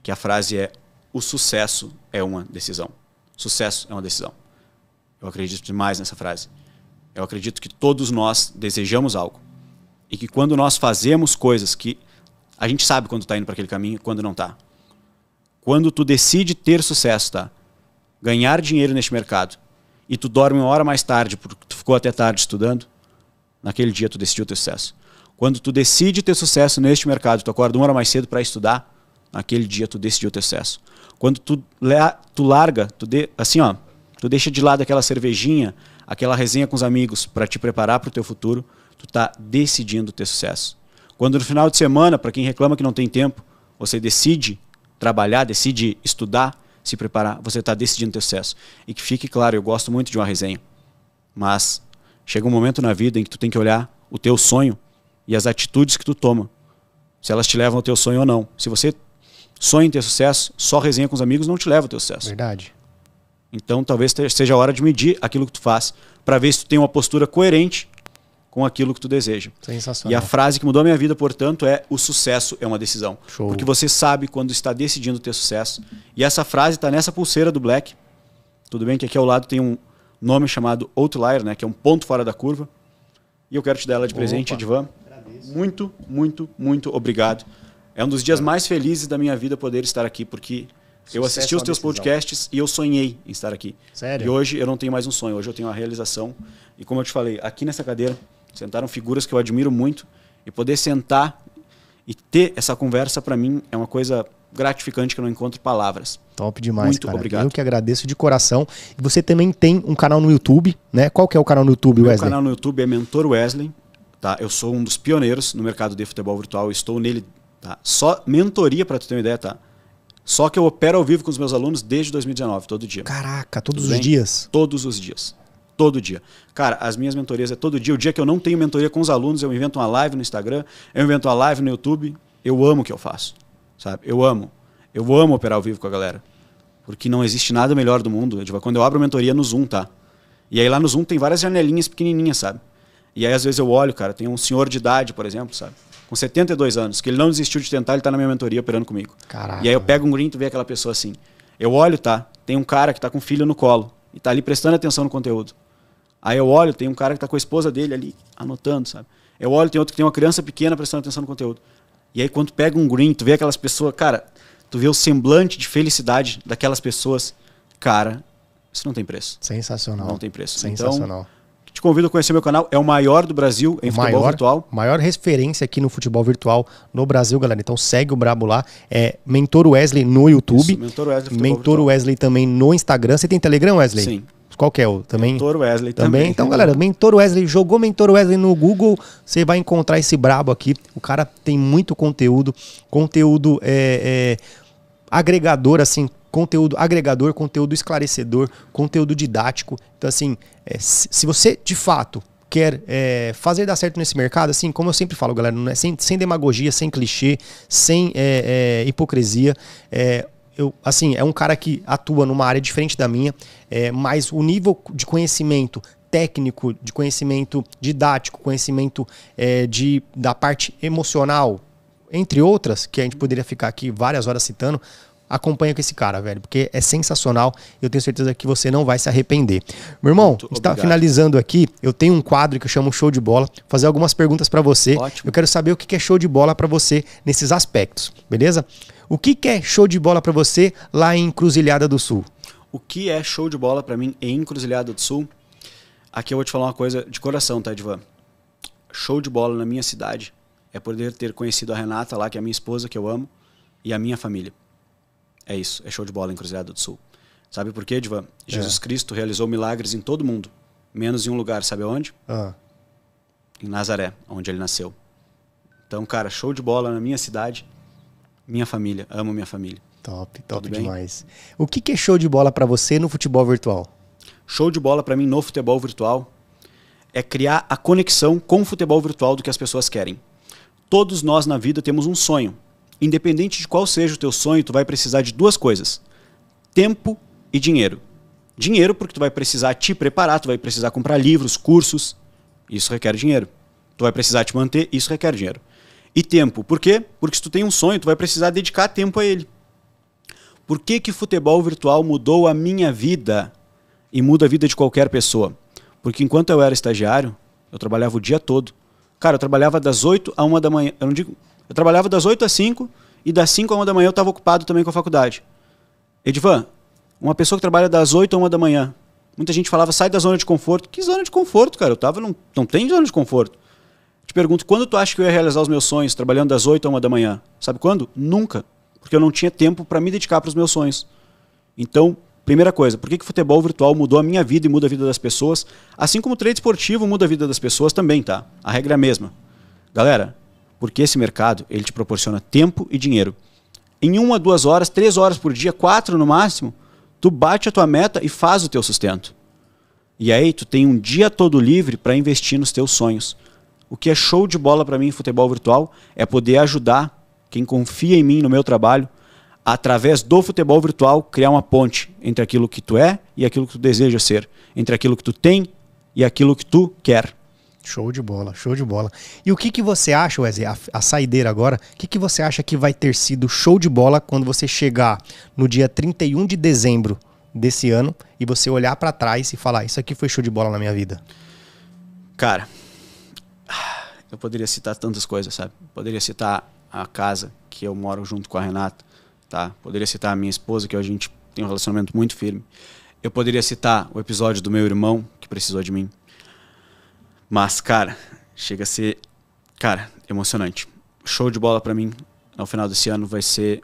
Que a frase é: o sucesso é uma decisão. Sucesso é uma decisão. Eu acredito demais nessa frase. Eu acredito que todos nós desejamos algo. E que quando nós fazemos coisas que a gente sabe quando está indo para aquele caminho e quando não está. Quando tu decide ter sucesso, tá? Ganhar dinheiro neste mercado, e tu dorme 1 hora mais tarde porque tu ficou até tarde estudando, naquele dia tu decidiu ter sucesso. Quando tu decide ter sucesso neste mercado, tu acorda 1 hora mais cedo para estudar, naquele dia tu decidiu ter sucesso. Quando tu larga, tu deixa de lado aquela cervejinha, aquela resenha com os amigos para te preparar para o teu futuro, tu tá decidindo ter sucesso. Quando no final de semana, para quem reclama que não tem tempo, você decide trabalhar, decide estudar, se preparar, você está decidindo ter sucesso. E que fique claro, eu gosto muito de uma resenha, mas chega um momento na vida em que tu tem que olhar o teu sonho e as atitudes que tu toma, se elas te levam ao teu sonho ou não. Se você sonha em ter sucesso, só resenha com os amigos não te leva ao teu sucesso. Verdade. Então talvez seja a hora de medir aquilo que tu faz, para ver se tu tem uma postura coerente com aquilo que tu deseja. Sensacional. E a frase que mudou a minha vida, portanto, é: o sucesso é uma decisão. Show. Porque você sabe quando está decidindo ter sucesso. E essa frase está nessa pulseira do Black. Tudo bem que aqui ao lado tem um nome chamado Outlier, né, que é um ponto fora da curva. E eu quero te dar ela de presente, Edvan. Muito, muito, muito obrigado. É um dos dias mais felizes da minha vida poder estar aqui, porque eu assisti os teus podcasts e eu sonhei em estar aqui. Sério? E hoje eu não tenho mais um sonho, hoje eu tenho uma realização. E como eu te falei, aqui nessa cadeira sentaram figuras que eu admiro muito, e poder sentar e ter essa conversa, para mim, é uma coisa gratificante que eu não encontro palavras. Top demais, Muito cara. obrigado. Eu que agradeço de coração. E você também tem um canal no YouTube, né? Qual que é o canal no YouTube, Meu Wesley? canal no YouTube é Mentor Wesley. Tá? Eu sou um dos pioneiros no mercado de futebol virtual. Eu estou nele. Tá? Só mentoria, para tu ter uma ideia, tá? Só que eu opero ao vivo com os meus alunos desde 2019, todo dia. Caraca, todos Tudo os bem? dias? Todos os dias. Todo dia. Cara, as minhas mentorias é todo dia. O dia que eu não tenho mentoria com os alunos, eu invento uma live no Instagram, eu invento uma live no YouTube. Eu amo o que eu faço, sabe? Eu amo. Eu amo operar ao vivo com a galera. Porque não existe nada melhor do mundo. Quando eu abro mentoria no Zoom, tá? E aí lá no Zoom tem várias janelinhas pequenininhas, sabe? E aí às vezes eu olho, cara, tem um senhor de idade, por exemplo, sabe? Com 72 anos, que ele não desistiu de tentar, ele tá na minha mentoria operando comigo. Caraca. E aí eu pego um green e vê aquela pessoa assim. Eu olho, tá? Tem um cara que tá com o filho no colo e tá ali prestando atenção no conteúdo. Aí eu olho, tem um cara que tá com a esposa dele ali, anotando, sabe? Eu olho, tem outro que tem uma criança pequena prestando atenção no conteúdo. E aí quando tu pega um green, tu vê aquelas pessoas, cara, tu vê o semblante de felicidade daquelas pessoas, cara, isso não tem preço. Sensacional. Não tem preço. Sensacional. Então, te convido a conhecer meu canal, é o maior do Brasil em futebol virtual. Maior referência aqui no futebol virtual no Brasil, galera. Então segue o Brabo lá. É Mentor Wesley no YouTube. Isso, Mentor Wesley Futebol Mentor Virtual. Wesley também no Instagram. Você tem Telegram, Wesley? Sim. Qual que é o? Também? Mentor Wesley Também. Então, galera, Mentor Wesley, jogou Mentor Wesley no Google, você vai encontrar esse brabo aqui. O cara tem muito conteúdo agregador, assim, conteúdo agregador, conteúdo esclarecedor, conteúdo didático. Então, assim, se você, de fato, quer fazer dar certo nesse mercado, assim, como eu sempre falo, galera, não é sem demagogia, sem clichê, sem hipocrisia, assim, é um cara que atua numa área diferente da minha, mas o nível de conhecimento técnico, de conhecimento didático, conhecimento da parte emocional, entre outras, que a gente poderia ficar aqui várias horas citando, acompanha com esse cara, velho, porque é sensacional. Eu tenho certeza que você não vai se arrepender. Meu irmão, está finalizando aqui. Eu tenho um quadro que eu chamo Show de Bola. Vou fazer algumas perguntas para você. Ótimo. Eu quero saber o que é show de bola para você nesses aspectos, beleza? O que é show de bola para você lá em Encruzilhada do Sul? O que é show de bola para mim em Encruzilhada do Sul? Aqui eu vou te falar uma coisa de coração, tá, Edvan? Show de bola na minha cidade é poder ter conhecido a Renata lá, que é a minha esposa, que eu amo, e a minha família. É isso, é show de bola em Encruzilhada do Sul. Sabe por quê, Edvan? Jesus Cristo realizou milagres em todo mundo, menos em um lugar, sabe onde? Em Nazaré, onde ele nasceu. Então, cara, show de bola na minha cidade, minha família, amo minha família. Top demais. O que é show de bola para você no futebol virtual? Show de bola para mim no futebol virtual é criar a conexão com o futebol virtual do que as pessoas querem. Todos nós na vida temos um sonho. Independente de qual seja o teu sonho, tu vai precisar de duas coisas: tempo e dinheiro. Dinheiro porque tu vai precisar te preparar, tu vai precisar comprar livros, cursos, isso requer dinheiro. Tu vai precisar te manter, isso requer dinheiro. E tempo, por quê? Porque se tu tem um sonho, tu vai precisar dedicar tempo a ele. Por que que futebol virtual mudou a minha vida e muda a vida de qualquer pessoa? Porque enquanto eu era estagiário, eu trabalhava o dia todo. Cara, eu trabalhava das 8 a 1 da manhã. Eu trabalhava das 8 às 5 e das 5 a 1 da manhã eu estava ocupado também com a faculdade. Edvan, uma pessoa que trabalha das 8 a 1 da manhã, muita gente falava, sai da zona de conforto. Que zona de conforto, cara? Não tem zona de conforto. Te pergunto, quando tu acha que eu ia realizar os meus sonhos trabalhando das 8 a 1 da manhã? Sabe quando? Nunca. Porque eu não tinha tempo para me dedicar para os meus sonhos. Então, primeira coisa, por que o futebol virtual mudou a minha vida e muda a vida das pessoas? Assim como o trade esportivo muda a vida das pessoas também, tá? A regra é a mesma. Galera, porque esse mercado, ele te proporciona tempo e dinheiro. Em 1 a 2 horas, 3 horas por dia, 4 no máximo, tu bate a tua meta e faz o teu sustento. E aí tu tem um dia todo livre para investir nos teus sonhos. O que é show de bola para mim em futebol virtual é poder ajudar quem confia em mim, no meu trabalho, através do futebol virtual, criar uma ponte entre aquilo que tu é e aquilo que tu deseja ser, entre aquilo que tu tem e aquilo que tu quer. Show de bola, show de bola. E o que você acha, Wesley, a saideira agora, o que você acha que vai ter sido show de bola quando você chegar no dia 31 de dezembro desse ano e você olhar pra trás e falar, isso aqui foi show de bola na minha vida? Cara, eu poderia citar tantas coisas, sabe? Poderia citar a casa que eu moro junto com a Renata, tá? Poderia citar a minha esposa, que a gente tem um relacionamento muito firme. Eu poderia citar o episódio do meu irmão, que precisou de mim. Mas, cara, chega a ser, cara, emocionante. Show de bola pra mim, no final desse ano, vai ser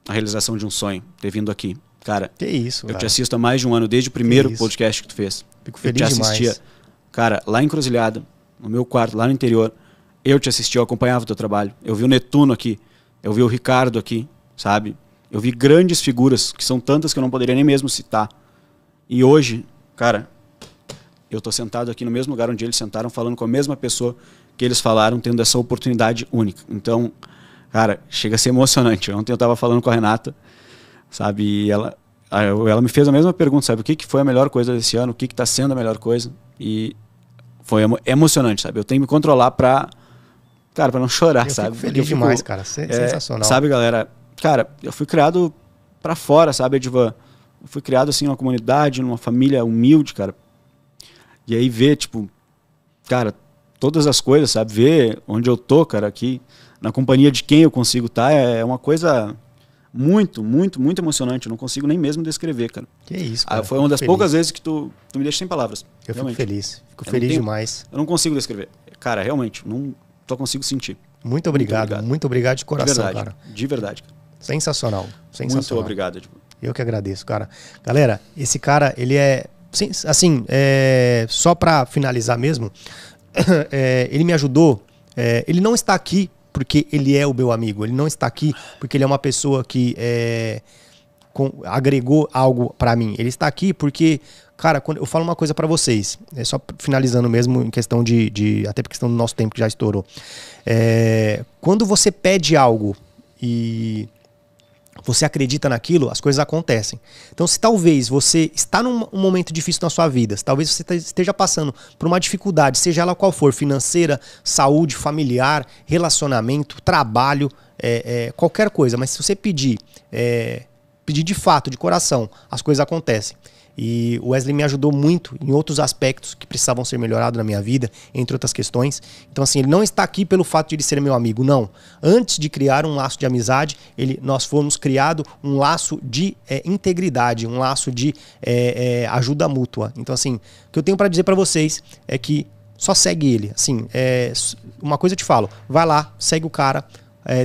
a realização de um sonho, ter vindo aqui. Cara, que isso, eu cara. te assisto há mais de um ano, desde o primeiro podcast que tu fez. Fico feliz eu te assistia, demais. cara, lá em Cruzilhada, no meu quarto, lá no interior, eu te assistia, eu acompanhava o teu trabalho. Eu vi o Netuno aqui, eu vi o Ricardo aqui, sabe? Eu vi grandes figuras, que são tantas que eu não poderia nem mesmo citar. E hoje, cara, eu tô sentado aqui no mesmo lugar onde eles sentaram, falando com a mesma pessoa que eles falaram, tendo essa oportunidade única. Então, cara, chega a ser emocionante. Ontem eu tava falando com a Renata, sabe? E ela me fez a mesma pergunta, sabe? O que foi a melhor coisa desse ano? O que tá sendo a melhor coisa? E foi emocionante, sabe? Eu tenho que me controlar pra não chorar, sabe? Fico feliz demais, cara. Sensacional. Sabe, galera? Cara, eu fui criado pra fora, sabe, Edvan? Eu fui criado, assim, numa comunidade, numa família humilde, cara. E aí ver, tipo, cara, todas as coisas, sabe? Ver onde eu tô, cara, aqui, na companhia de quem eu consigo estar, é uma coisa muito, muito, muito emocionante. Eu não consigo nem mesmo descrever, cara. Que isso, cara. Foi uma das poucas vezes que tu me deixa sem palavras. Eu realmente. fico feliz. Fico feliz demais. Eu não consigo descrever. Cara, realmente, não só consigo sentir. Muito obrigado. Muito obrigado de coração, de verdade, cara. De verdade, cara. Sensacional. Muito obrigado, Edvan. Eu que agradeço, cara. Galera, esse cara, ele é... Assim, só pra finalizar mesmo, ele me ajudou. Ele não está aqui porque ele é o meu amigo. Ele não está aqui porque ele é uma pessoa que agregou algo pra mim. Ele está aqui porque, cara, quando eu falo uma coisa pra vocês, só finalizando mesmo em questão até por questão do nosso tempo que já estourou. Quando você pede algo e você acredita naquilo, as coisas acontecem. Então, se talvez você está num momento difícil na sua vida, se talvez você esteja passando por uma dificuldade, seja ela qual for, financeira, saúde, familiar, relacionamento, trabalho, qualquer coisa, mas se você pedir de fato, de coração, as coisas acontecem. E o Wesley me ajudou muito em outros aspectos que precisavam ser melhorados na minha vida, entre outras questões. Então, assim, ele não está aqui pelo fato de ele ser meu amigo, não. Antes de criar um laço de amizade, nós fomos criado um laço de integridade, um laço de ajuda mútua. Então, assim, o que eu tenho para dizer para vocês é que só segue ele. Assim, uma coisa eu te falo, vai lá, segue o cara.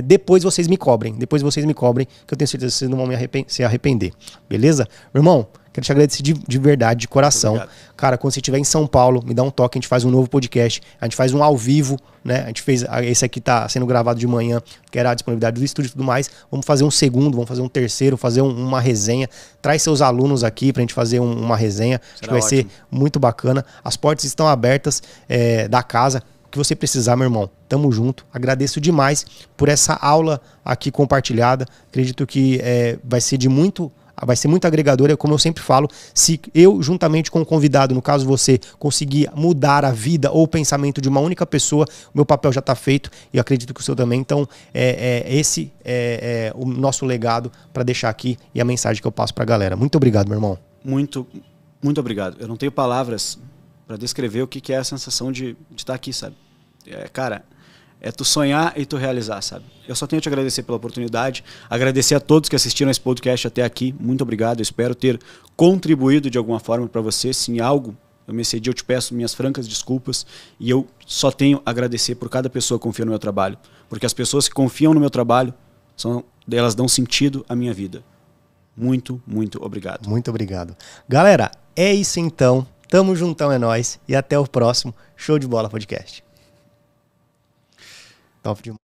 Depois vocês me cobrem, que eu tenho certeza que vocês não vão se arrepender. Beleza? Meu irmão, quero te agradecer de verdade, de coração. Cara, quando você estiver em São Paulo, me dá um toque, a gente faz um novo podcast, a gente faz um ao vivo, né? A gente fez, esse aqui tá sendo gravado de manhã, que era a disponibilidade do estúdio e tudo mais. Vamos fazer um segundo, vamos fazer um terceiro, fazer uma resenha. Traz seus alunos aqui pra gente fazer uma resenha. Acho que vai ser muito bacana. As portas estão abertas da casa. Que você precisar, meu irmão, tamo junto. Agradeço demais por essa aula aqui compartilhada. Acredito que vai ser muito agregadora, como eu sempre falo. Se eu, juntamente com o convidado, no caso você, conseguir mudar a vida ou o pensamento de uma única pessoa, o meu papel já está feito e eu acredito que o seu também. Então, esse é o nosso legado para deixar aqui e a mensagem que eu passo para a galera. Muito obrigado, meu irmão. Muito, muito obrigado. Eu não tenho palavras para descrever o que é a sensação de estar aqui, sabe? Cara, é tu sonhar e tu realizar, sabe? Eu só tenho a te agradecer pela oportunidade, agradecer a todos que assistiram esse podcast até aqui. Muito obrigado, eu espero ter contribuído de alguma forma para você. Se em algo eu me excedi, eu te peço minhas francas desculpas e eu só tenho a agradecer por cada pessoa que confia no meu trabalho, porque as pessoas que confiam no meu trabalho, elas dão sentido à minha vida. Muito, muito obrigado. Muito obrigado. Galera, é isso então. Tamo juntão, é nóis. E até o próximo Show de Bola Podcast. Top demais.